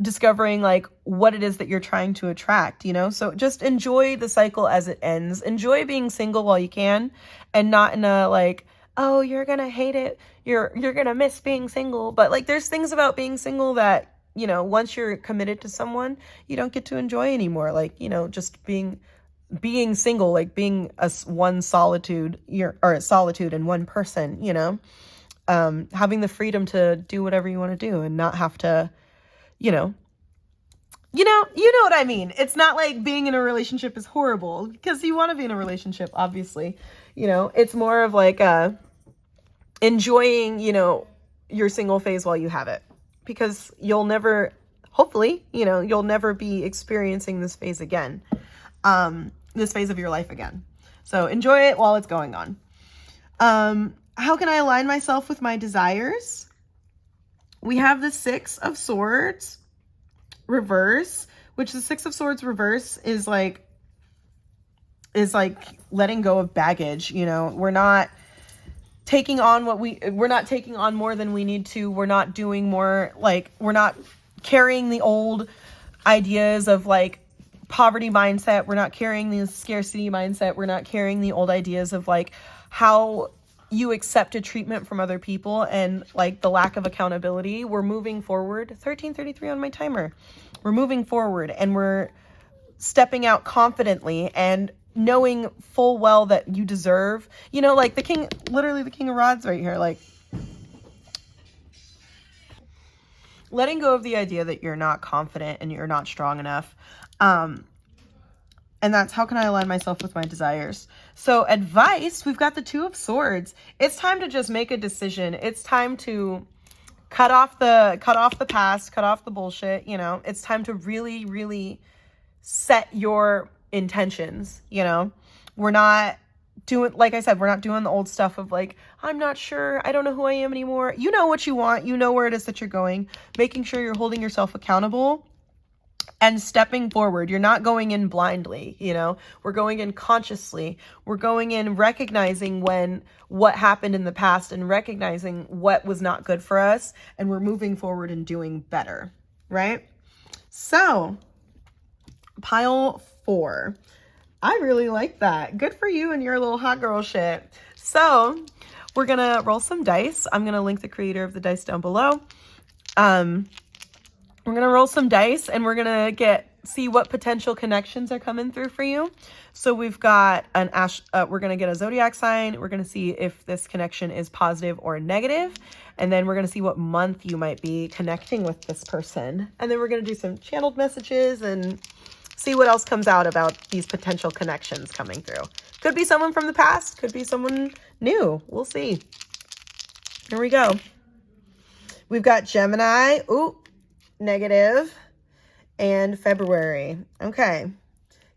discovering like what it is that you're trying to attract, you know? So just enjoy the cycle as it ends. Enjoy being single while you can, and not in a like, oh, you're going to hate it. You're going to miss being single. But like, there's things about being single that, you know, once you're committed to someone, you don't get to enjoy anymore. Like, you know, just being single, like being one solitude, or solitude in one person, you know, having the freedom to do whatever you want to do and not have to, you know what I mean? It's not like being in a relationship is horrible, because you want to be in a relationship, obviously, you know, it's more of like, enjoying, you know, your single phase while you have it, because you'll never, hopefully, you know, you'll never be experiencing this phase again, this phase of your life again. So enjoy it while it's going on. How can I align myself with my desires? We have the Six of Swords reverse, which the Six of Swords reverse is like letting go of baggage. You know, we're not taking on more than we need to. We're not doing more, like, we're not carrying the old ideas of like poverty mindset. We're not carrying the scarcity mindset. We're not carrying the old ideas of like how you accepted treatment from other people and like the lack of accountability. We're moving forward. 13:33 on my timer. We're moving forward, and we're stepping out confidently and knowing full well that you deserve, you know, like the king of rods right here, like letting go of the idea that you're not confident and you're not strong enough. And that's how can I align myself with my desires? So advice, we've got the Two of Swords. It's time to just make a decision. It's time to cut off the past, cut off the bullshit, you know. It's time to really, really set your intentions, you know. We're not doing, like I said, we're not doing the old stuff of like, I'm not sure, I don't know who I am anymore. You know what you want, you know where it is that you're going, making sure you're holding yourself accountable and stepping forward. You're not going in blindly, you know. We're going in consciously. We're going in recognizing what happened in the past and recognizing what was not good for us, and we're moving forward and doing better, right? So pile 4. I really like that. Good for you and your little hot girl shit. So we're gonna roll some dice. I'm gonna link the creator of the dice down below. We're gonna roll some dice, and we're gonna see what potential connections are coming through for you. So we've got we're gonna get a zodiac sign. We're gonna see if this connection is positive or negative, and then we're gonna see what month you might be connecting with this person, and then we're gonna do some channeled messages and see what else comes out about these potential connections coming through. Could be someone from the past, could be someone new. We'll see. Here we go. We've got Gemini, negative, and February. Okay.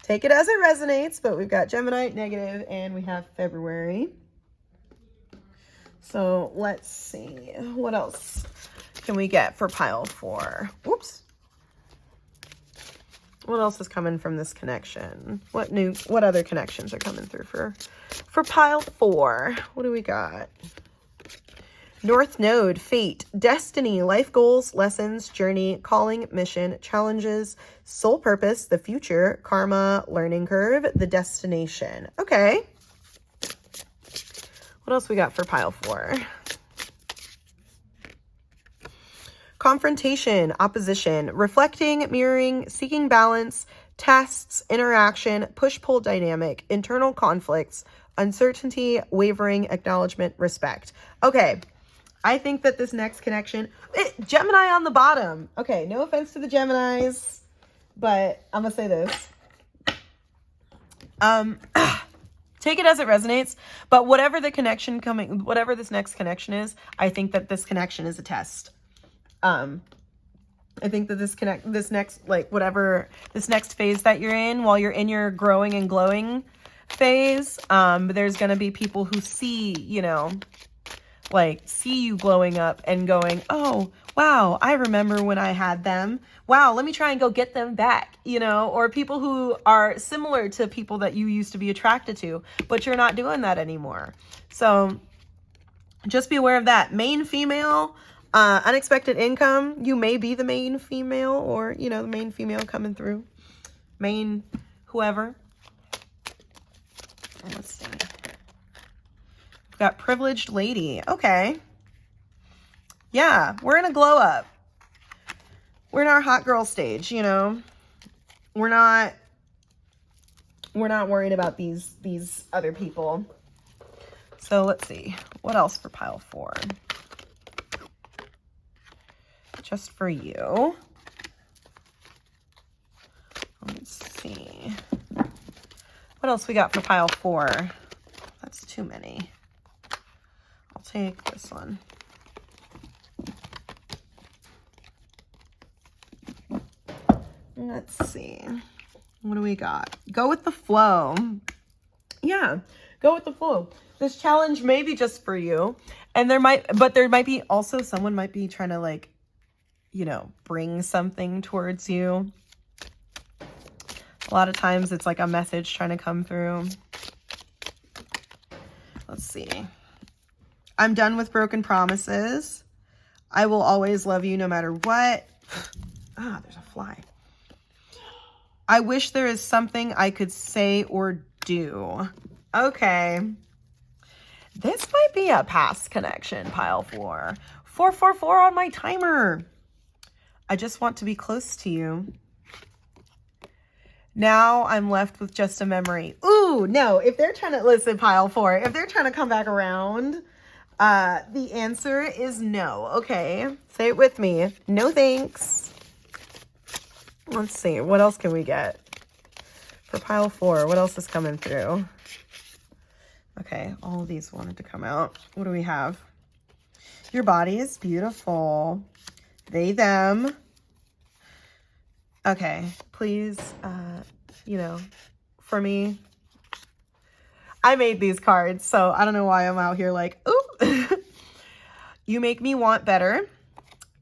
Take it as it resonates, but we've got Gemini, negative, and we have February. So let's see. What else can we get for pile 4? Whoops. What else is coming from this connection? What other connections are coming through for pile 4? What do we got? North Node, fate, destiny, life goals, lessons, journey, calling, mission, challenges, soul purpose, the future, karma, learning curve, the destination. Okay. What else we got for pile 4? Confrontation, opposition, reflecting, mirroring, seeking balance, tests, interaction, push-pull dynamic, internal conflicts, uncertainty, wavering, acknowledgement, respect. Okay. I think that this next connection, Gemini on the bottom. Okay, no offense to the Geminis, but I'm gonna say this. Take it as it resonates, but whatever the connection whatever this next connection is, I think that this connection is a test. I think that this next phase that you're in, while you're in your growing and glowing phase, there's gonna be people who see you glowing up and going, oh, wow, I remember when I had them. Wow, let me try and go get them back, or people who are similar to people that you used to be attracted to, but you're not doing that anymore. So just be aware of that. Main female, unexpected income. You may be the main female or, the main female coming through. Main whoever. Let's see. Got privileged lady. Okay. Yeah, we're in a glow up. We're in our hot girl stage, We're not worried about these other people. So let's see. What else for pile 4? Just for you. Let's see. What else we got for pile 4? That's too many. Take this one. Let's see. What do we got? Go with the flow. Yeah, go with the flow. This challenge may be just for you. And there might be also someone might be trying to bring something towards you. A lot of times it's like a message trying to come through. Let's see. I'm done with broken promises. I will always love you no matter what. There's a fly. I wish there is something I could say or do. Okay. This might be a past connection, pile 4. 444 on my timer. I just want to be close to you. Now I'm left with just a memory. Ooh, no. If they're trying to, listen, pile 4, if they're trying to come back around, the answer is no. Okay. Say it with me. No thanks. Let's see. What else can we get? For pile 4, what else is coming through? Okay. All of these wanted to come out. What do we have? Your body is beautiful. They, them. Okay. Please, for me, I made these cards, so I don't know why I'm out here like, ooh. You make me want better.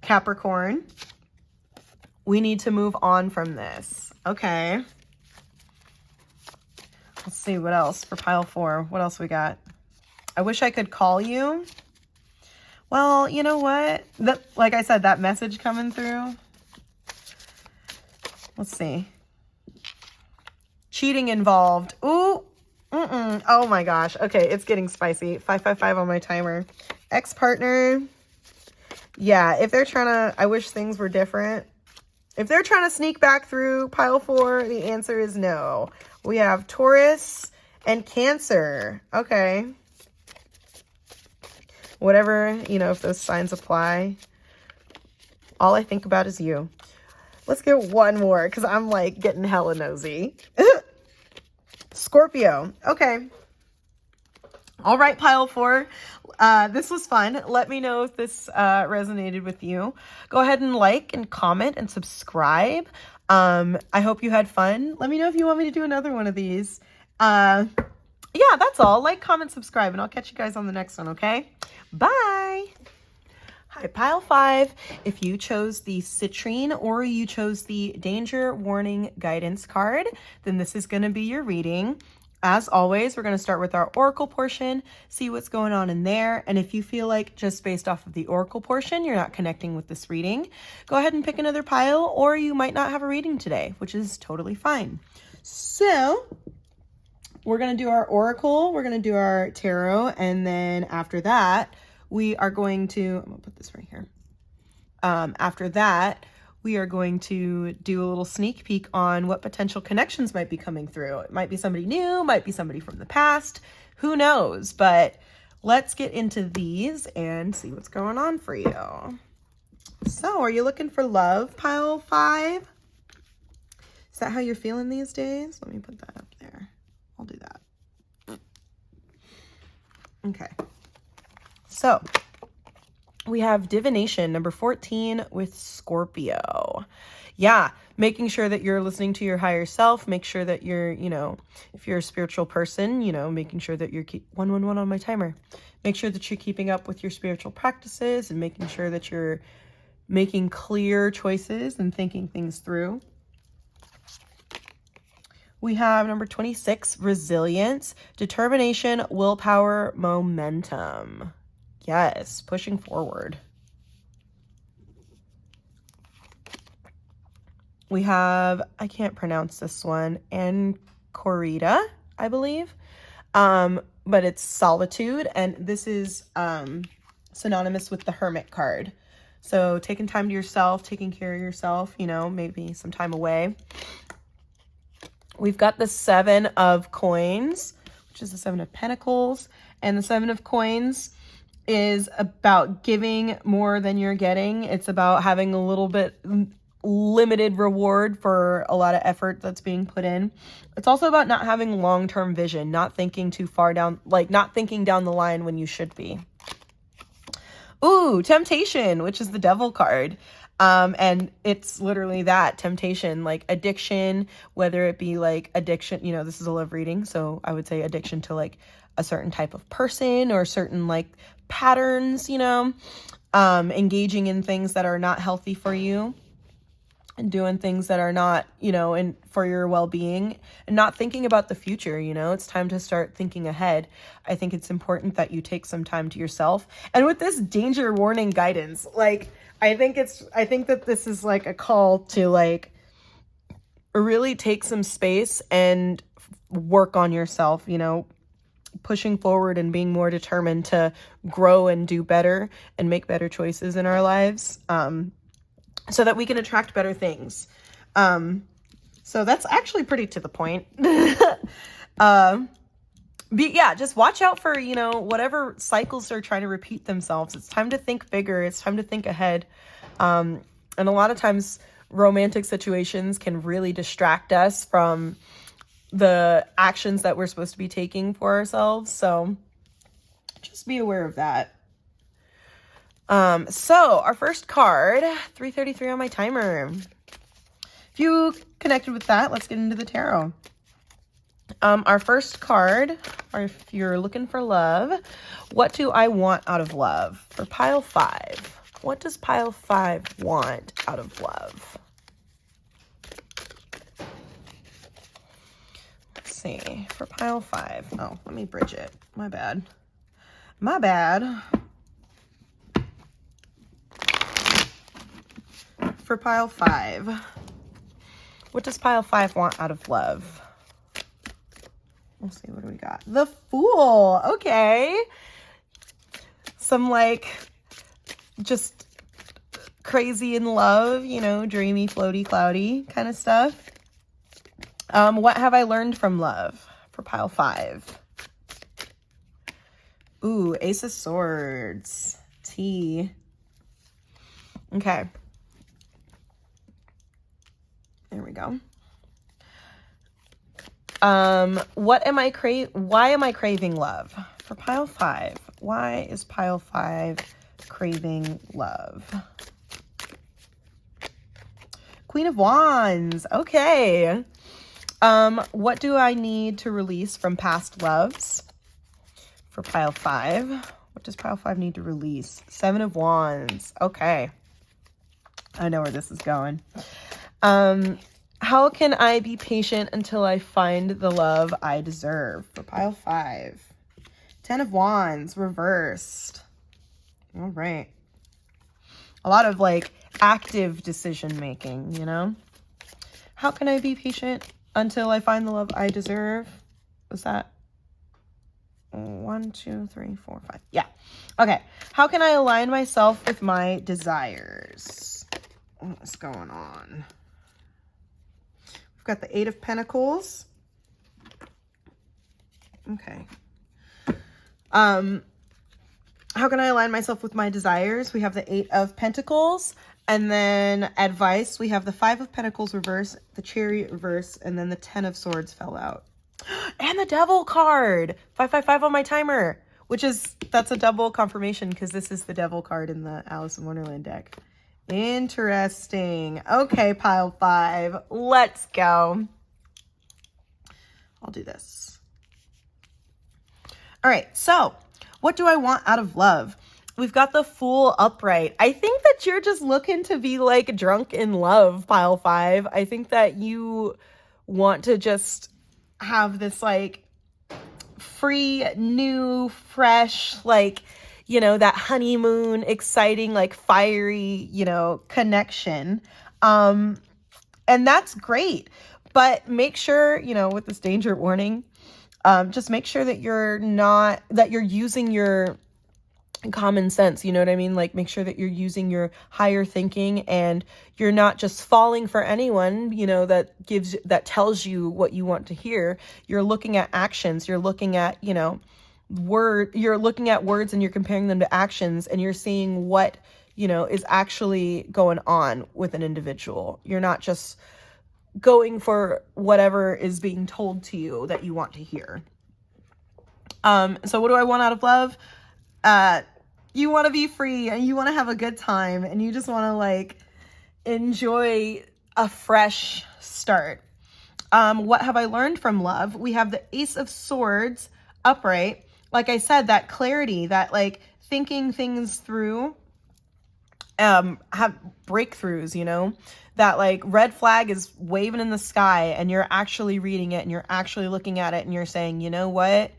Capricorn. We need to move on from this. Okay. Let's see what else for pile 4. What else we got? I wish I could call you. Well, you know what? Like I said, that message coming through. Let's see. Cheating involved. Ooh. Oh my gosh. Okay, it's getting spicy. 555 on my timer. Ex-partner. Yeah, if they're trying to, I wish things were different. If they're trying to sneak back through pile 4, the answer is no. We have Taurus and Cancer. Okay. Whatever, if those signs apply. All I think about is you. Let's get one more because I'm like getting hella nosy. Scorpio. Okay. All right, pile 4. This was fun. Let me know if this resonated with you. Go ahead and like and comment and subscribe. I hope you had fun. Let me know if you want me to do another one of these. Yeah, that's all. Like, comment, subscribe, and I'll catch you guys on the next one, okay? Bye. Hi, pile 5. If you chose the citrine or you chose the danger warning guidance card, then this is going to be your reading. As always, we're going to start with our oracle portion, see what's going on in there. And if you feel like just based off of the oracle portion, you're not connecting with this reading, go ahead and pick another pile, or you might not have a reading today, which is totally fine. So we're going to do our oracle, we're going to do our tarot, and then after that, we are going to, I'm going to put this right here. After that, we are going to do a little sneak peek on what potential connections might be coming through. It might be somebody new, might be somebody from the past, who knows? But let's get into these and see what's going on for you. So, are you looking for love, pile 5? Is that how you're feeling these days? Let me put that up there. I'll do that. Okay. So, we have divination number 14 with Scorpio. Yeah, making sure that you're listening to your higher self. Make sure that you're, if you're a spiritual person, making sure that you're 111 on my timer. Make sure that you're keeping up with your spiritual practices and making sure that you're making clear choices and thinking things through. We have number 26, resilience, determination, willpower, momentum. Yes, pushing forward. We have, I can't pronounce this one, Ancorita, I believe. But it's solitude, and this is synonymous with the Hermit card. So taking time to yourself, taking care of yourself, maybe some time away. We've got the 7 of coins, which is the 7 of pentacles, and the 7 of coins is about giving more than you're getting. It's about having a little bit limited reward for a lot of effort that's being put in. It's also about not having long-term vision, not thinking too far down, not thinking down the line when you should be. Ooh, temptation, which is the devil card. And it's literally that, temptation, like addiction, whether it be like addiction, this is a love reading. So I would say addiction to like a certain type of person or certain like patterns, engaging in things that are not healthy for you and doing things that are not, for your well-being and not thinking about the future. It's time to start thinking ahead. I think it's important that you take some time to yourself. And with this danger warning guidance, I think that this is like a call to like really take some space and work on yourself, pushing forward and being more determined to grow and do better and make better choices in our lives, so that we can attract better things. So that's actually pretty to the point. Just watch out for, whatever cycles are trying to repeat themselves. It's time to think bigger. It's time to think ahead. And a lot of times romantic situations can really distract us from the actions that we're supposed to be taking for ourselves. So just be aware of that. So our first card, 3:33 on my timer. If you connected with that, let's get into the tarot. Our first card, or if you're looking for love, what do I want out of love? For pile 5, what does pile 5 want out of love? Let's see, for pile 5. Oh, let me bridge it. My bad. For pile 5, what does pile 5 want out of love? Let's see, what do we got? The Fool. Okay. Some just crazy in love, dreamy, floaty, cloudy kind of stuff. What have I learned from love for pile 5? Ooh, Ace of Swords. T. Okay. There we go. Why am I craving love? For pile 5, why is pile 5 craving love? Queen of Wands. Okay. What do I need to release from past loves? For pile 5, what does pile 5 need to release? 7 of Wands. Okay. I know where this is going. How can I be patient until I find the love I deserve? For pile 5. 10 of Wands, reversed. All right. A lot of like active decision making, you know? How can I be patient until I find the love I deserve? Was that 1, 2, 3, 4, 5? Yeah. Okay. How can I align myself with my desires? What's going on? We've got the 8 of Pentacles. Okay. How can I align myself with my desires? We have the 8 of Pentacles. And then advice, we have the 5 of Pentacles reverse, the Chariot reverse, and then the 10 of Swords fell out. And the Devil card. 555 on my timer. That's a double confirmation because this is the Devil card in the Alice in Wonderland deck. Interesting. Okay, pile 5. Let's go. I'll do this. All right, so what do I want out of love? We've got the Fool upright. I think that you're just looking to be like drunk in love, pile 5. I think that you want to just have this like free, new, fresh, like, you know, that honeymoon, exciting, like fiery, you know, connection. And that's great. But make sure, you know, with this danger warning, just make sure that you're using your common sense, you know what I mean? Like make sure that you're using your higher thinking and you're not just falling for anyone, you know, that tells you what you want to hear. You're looking at actions, you're looking at, you know, you're looking at words and you're comparing them to actions and you're seeing what, you know, is actually going on with an individual. You're not just going for whatever is being told to you that you want to hear. So what do I want out of love? You want to be free and you want to have a good time and you just want to like enjoy a fresh start. What have I learned from love? We have the Ace of Swords upright. Like I said, that clarity, that like thinking things through, have breakthroughs, you know, that like red flag is waving in the sky and you're actually reading it and you're actually looking at it and you're saying, you know what?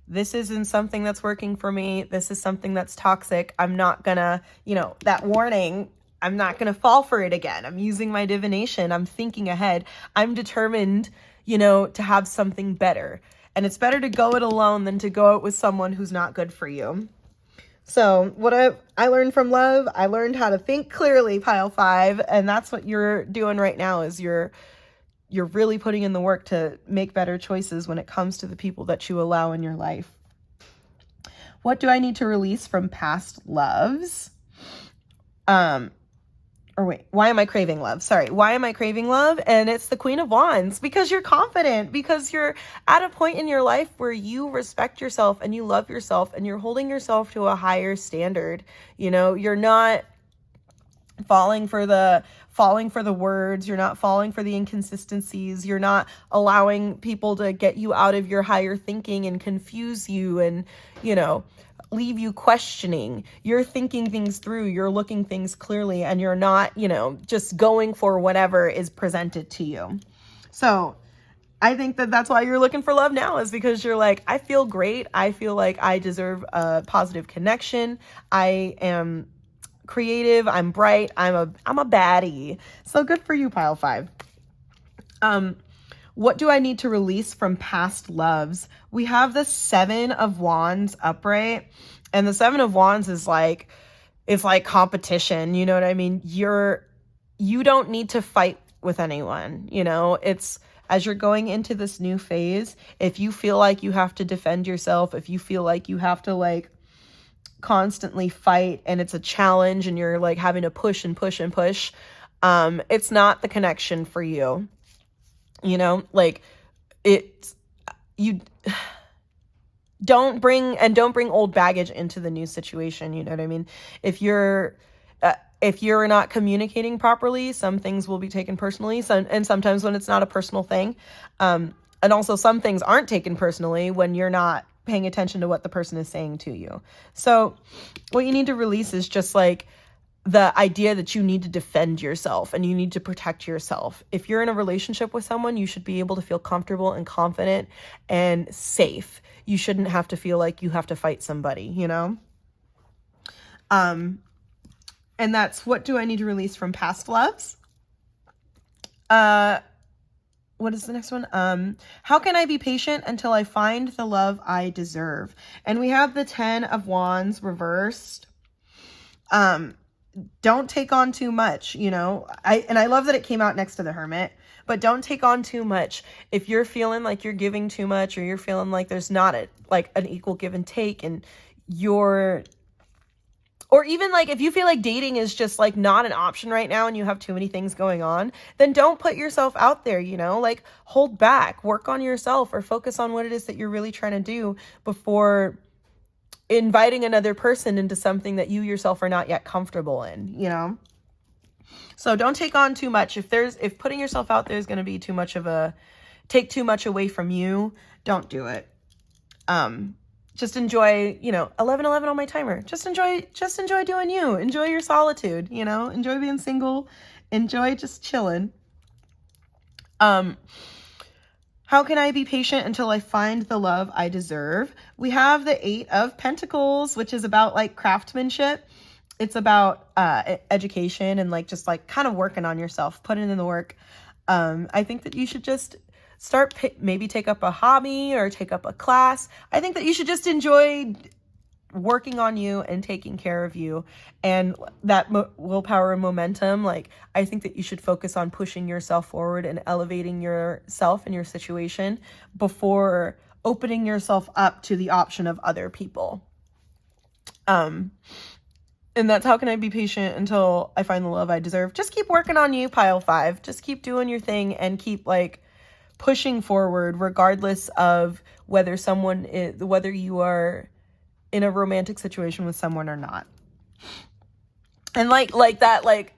This isn't something that's working for me. This is something that's toxic. I'm not gonna, you know, that warning, I'm not gonna fall for it again. I'm using my divination. I'm thinking ahead. I'm determined, you know, to have something better. And it's better to go it alone than to go out with someone who's not good for you. So what I learned from love, I learned how to think clearly, pile 5. And that's what you're doing right now is you're really putting in the work to make better choices when it comes to the people that you allow in your life. What do I need to release from past loves? Why am I craving love? Sorry, why am I craving love? And it's the Queen of Wands, because you're confident, because you're at a point in your life where you respect yourself and you love yourself and you're holding yourself to a higher standard. You know, you're not falling for the words, you're not falling for the inconsistencies, you're not allowing people to get you out of your higher thinking and confuse you and, you know, leave you questioning. You're thinking things through, you're looking things clearly, and you're not, you know, just going for whatever is presented to you. So I think that that's why you're looking for love now, is because you're like, I feel great. I feel like I deserve a positive connection. I am creative. I'm bright. I'm a baddie. So good for you, pile 5. What do I need to release from past loves? We have the 7 of Wands upright, and the 7 of Wands is like, it's like competition. You know what I mean? You don't need to fight with anyone. You know, it's as you're going into this new phase. If you feel like you have to defend yourself, if you feel like you have to like constantly fight and it's a challenge and you're like having to push and push and push, it's not the connection for you. You know, like don't bring old baggage into the new situation. You know what I mean? If you're not communicating properly, some things will be taken personally. And sometimes when it's not a personal thing, and also some things aren't taken personally when you're not paying attention to what the person is saying to you. So what you need to release is just like the idea that you need to defend yourself and you need to protect yourself. If you're in a relationship with someone, you should be able to feel comfortable and confident and safe. You shouldn't have to feel like you have to fight somebody, you know? And that's what do I need to release from past loves? What is the next one? How can I be patient until I find the love I deserve? And we have the 10 of Wands reversed. Don't take on too much, you know. I love that it came out next to the Hermit, but don't take on too much. If you're feeling like you're giving too much, or you're feeling like there's not an equal give and take, and or even like if you feel like dating is just like not an option right now and you have too many things going on, then don't put yourself out there, you know, like hold back, work on yourself, or focus on what it is that you're really trying to do before inviting another person into something that you yourself are not yet comfortable in, you know? So don't take on too much. If putting yourself out there is going to be take too much away from you, don't do it. Just enjoy, 11:11 on my timer. Just enjoy doing you. Enjoy your solitude, you know? Enjoy being single. Enjoy just chilling. How can I be patient until I find the love I deserve? We have the 8 of Pentacles, which is about like craftsmanship. It's about education and like just like kind of working on yourself, putting in the work. I think that you should just maybe take up a hobby or take up a class. I think that you should just enjoy working on you and taking care of you, and that willpower and momentum. Like, I think that you should focus on pushing yourself forward and elevating yourself and your situation before opening yourself up to the option of other people. And that's how can I be patient until I find the love I deserve. Just keep working on you, pile 5. Just keep doing your thing and keep like pushing forward, regardless of whether you are in a romantic situation with someone or not. And like that, like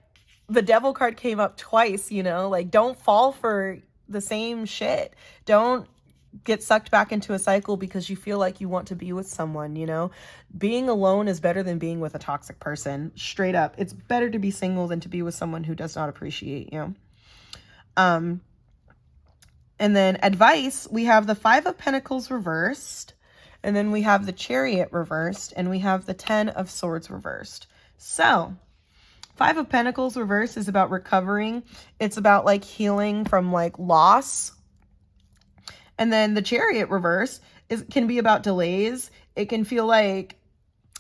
the Devil card came up twice, you know, like don't fall for the same shit. Don't get sucked back into a cycle because you feel like you want to be with someone, you know. Being alone is better than being with a toxic person. Straight up. It's better to be single than to be with someone who does not appreciate you. And then advice, we have the 5 of Pentacles reversed, and then we have the Chariot reversed, and we have the 10 of Swords reversed. So 5 of Pentacles reversed is about recovering. It's about like healing from like loss. And then the Chariot reverse can be about delays. It can feel like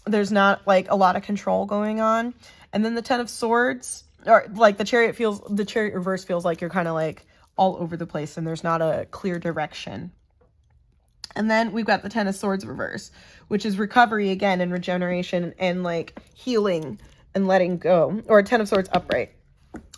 there's not like a lot of control going on. And then the 10 of Swords, or like the Chariot reverse feels like you're kind of like all over the place and there's not a clear direction. And then we've got the 10 of Swords reverse, which is recovery again and regeneration and like healing and letting go. Or 10 of Swords upright.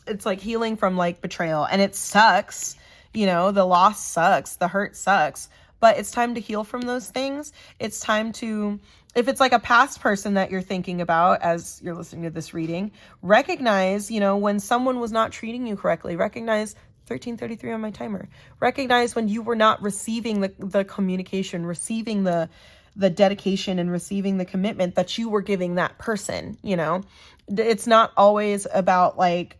It's like healing from like betrayal, and it sucks. You know, the loss sucks, the hurt sucks, but it's time to heal from those things. It's time to, if it's like a past person that you're thinking about as you're listening to this reading, recognize, you know, when someone was not treating you correctly. Recognize 13:33 on my timer. Recognize when you were not receiving the communication, receiving the dedication, and receiving the commitment that you were giving that person, you know. It's not always about like,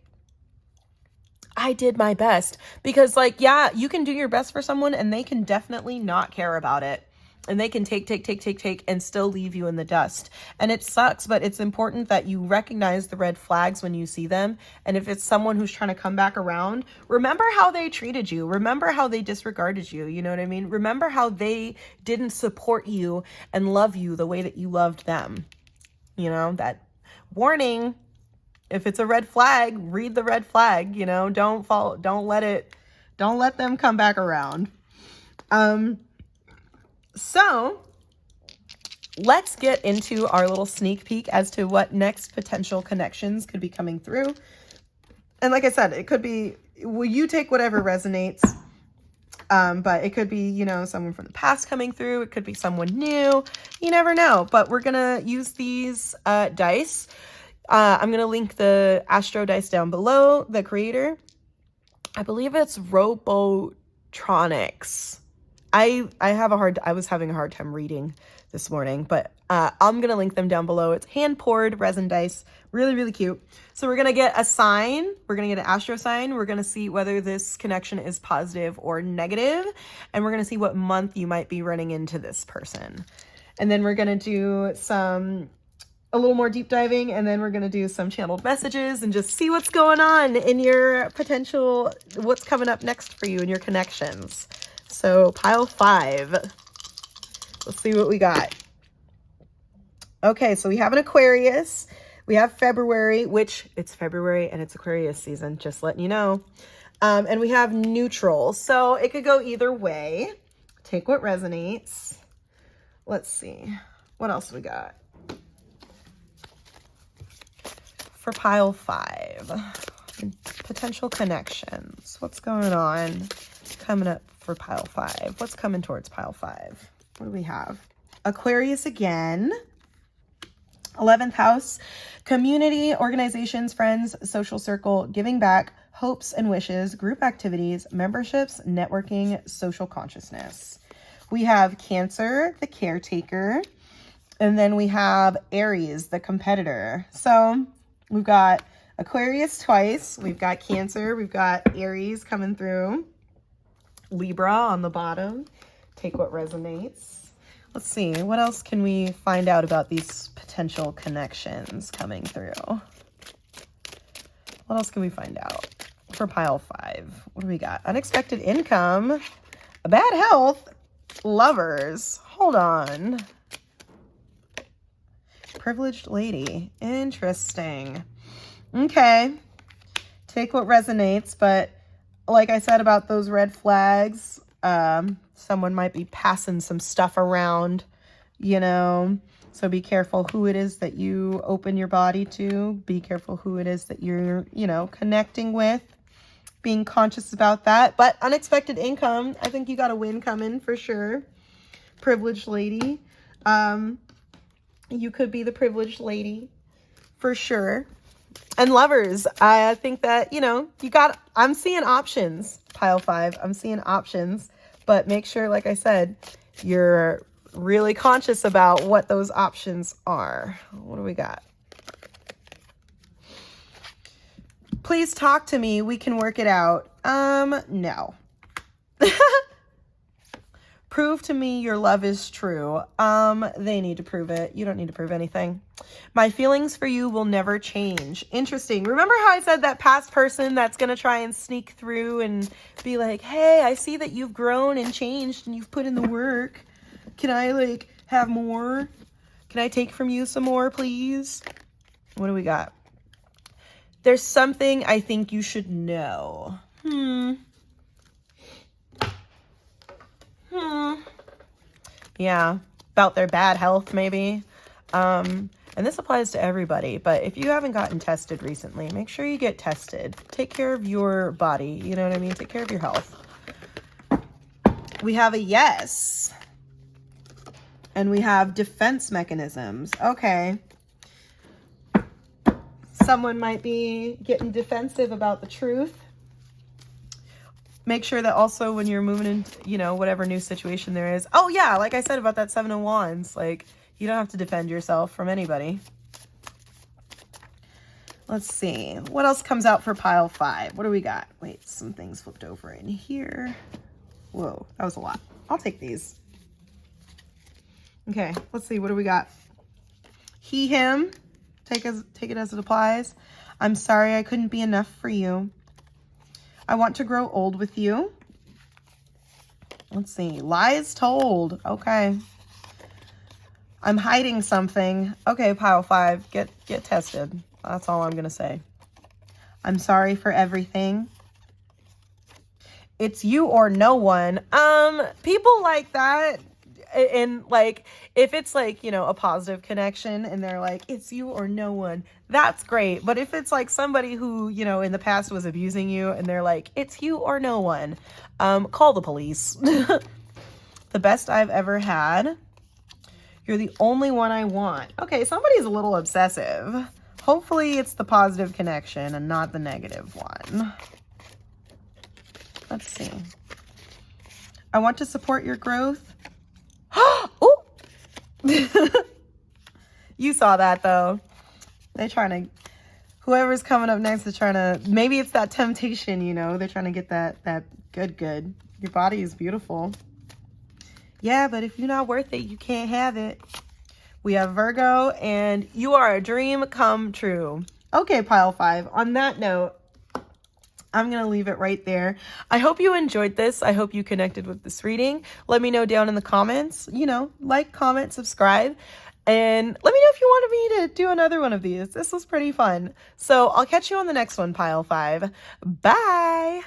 I did my best, because like, yeah, you can do your best for someone and they can definitely not care about it. And they can take and still leave you in the dust. And it sucks, but it's important that you recognize the red flags when you see them. And if it's someone who's trying to come back around, remember how they treated you. Remember how they disregarded you. You know what I mean? Remember how they didn't support you and love you the way that you loved them. You know, that warning. If it's a red flag, read the red flag, you know, don't let them come back around. So let's get into our little sneak peek as to what next potential connections could be coming through. And like I said, it could be, you take whatever resonates. But it could be, you know, someone from the past coming through. It could be someone new. You never know. But we're going to use these dice. I'm going to link the Astro dice down below, the creator. I believe it's Robotronics. I was having a hard time reading this morning, but I'm going to link them down below. It's hand poured resin dice. Really, really cute. So we're going to get a sign. We're going to get an astro sign. We're going to see whether this connection is positive or negative. And we're going to see what month you might be running into this person. And then we're going to do a little more deep diving, and then we're going to do some channeled messages and just see what's going on in your potential, what's coming up next for you in your connections. So pile 5. Let's see what we got. Okay, so we have an Aquarius. We have February, which it's February and it's Aquarius season, just letting you know. And we have neutral. So it could go either way. Take what resonates. Let's see. What else we got? For pile 5, potential connections. What's going on coming up for pile 5? What's coming towards pile 5? What do we have? Aquarius again. 11th house, community, organizations, friends, social circle, giving back, hopes and wishes, group activities, memberships, networking, social consciousness. We have Cancer, the caretaker, and then we have Aries, the competitor. So we've got Aquarius twice, we've got Cancer, we've got Aries coming through, Libra on the bottom. Take what resonates. Let's see, what else can we find out about these potential connections coming through? What else can we find out for pile 5? What do we got? Unexpected income, bad health, lovers. Hold on. Privileged lady. Interesting. Okay. Take what resonates, but like I said about those red flags, someone might be passing some stuff around, you know, so be careful who it is that you open your body to. Be careful who it is that you're, you know, connecting with, being conscious about that. But unexpected income, I think you got a win coming for sure. Privileged lady. You could be the privileged lady for sure. And lovers, I think that, you know, I'm seeing options, pile 5. I'm seeing options. But make sure, like I said, you're really conscious about what those options are. What do we got? Please talk to me. We can work it out. No. Prove to me your love is true. They need to prove it. You don't need to prove anything. My feelings for you will never change. Interesting. Remember how I said that past person that's going to try and sneak through and be like, hey, I see that you've grown and changed and you've put in the work. Can I like have more? Can I take from you some more, please? What do we got? There's something I think you should know. Yeah, about their bad health maybe. And this applies to everybody, but if you haven't gotten tested recently, make sure you get tested. Take care of your body, you know what I mean? Take care of your health. We have a yes. And we have defense mechanisms. Okay. Someone might be getting defensive about the truth. Make sure that also when you're moving into, you know, whatever new situation there is. Oh yeah, like I said about that 7 of Wands, like you don't have to defend yourself from anybody. Let's see. What else comes out for pile 5? What do we got? Wait, some things flipped over in here. Whoa, that was a lot. I'll take these. Okay, let's see. What do we got? He, him. Take it as it applies. I'm sorry I couldn't be enough for you. I want to grow old with you. Let's see. Lies told. Okay. I'm hiding something. Okay, pile 5. Get tested. That's all I'm going to say. I'm sorry for everything. It's you or no one. People like that. And like, if it's like, you know, a positive connection and they're like, it's you or no one, that's great. But if it's like somebody who, you know, in the past was abusing you and they're like, it's you or no one, call the police. The best I've ever had. You're the only one I want. Okay, somebody's a little obsessive. Hopefully it's the positive connection and not the negative one. Let's see. I want to support your growth. Oh! You saw that though. They're trying to, whoever's coming up next is trying to, maybe it's that temptation, you know, they're trying to get that good. Your body is beautiful. Yeah, but if you're not worth it, you can't have it. We have Virgo, and you are a dream come true. Okay, pile 5. On that note, I'm going to leave it right there. I hope you enjoyed this. I hope you connected with this reading. Let me know down in the comments, you know, like, comment, subscribe, and let me know if you wanted me to do another one of these. This was pretty fun. So I'll catch you on the next one, pile 5. Bye.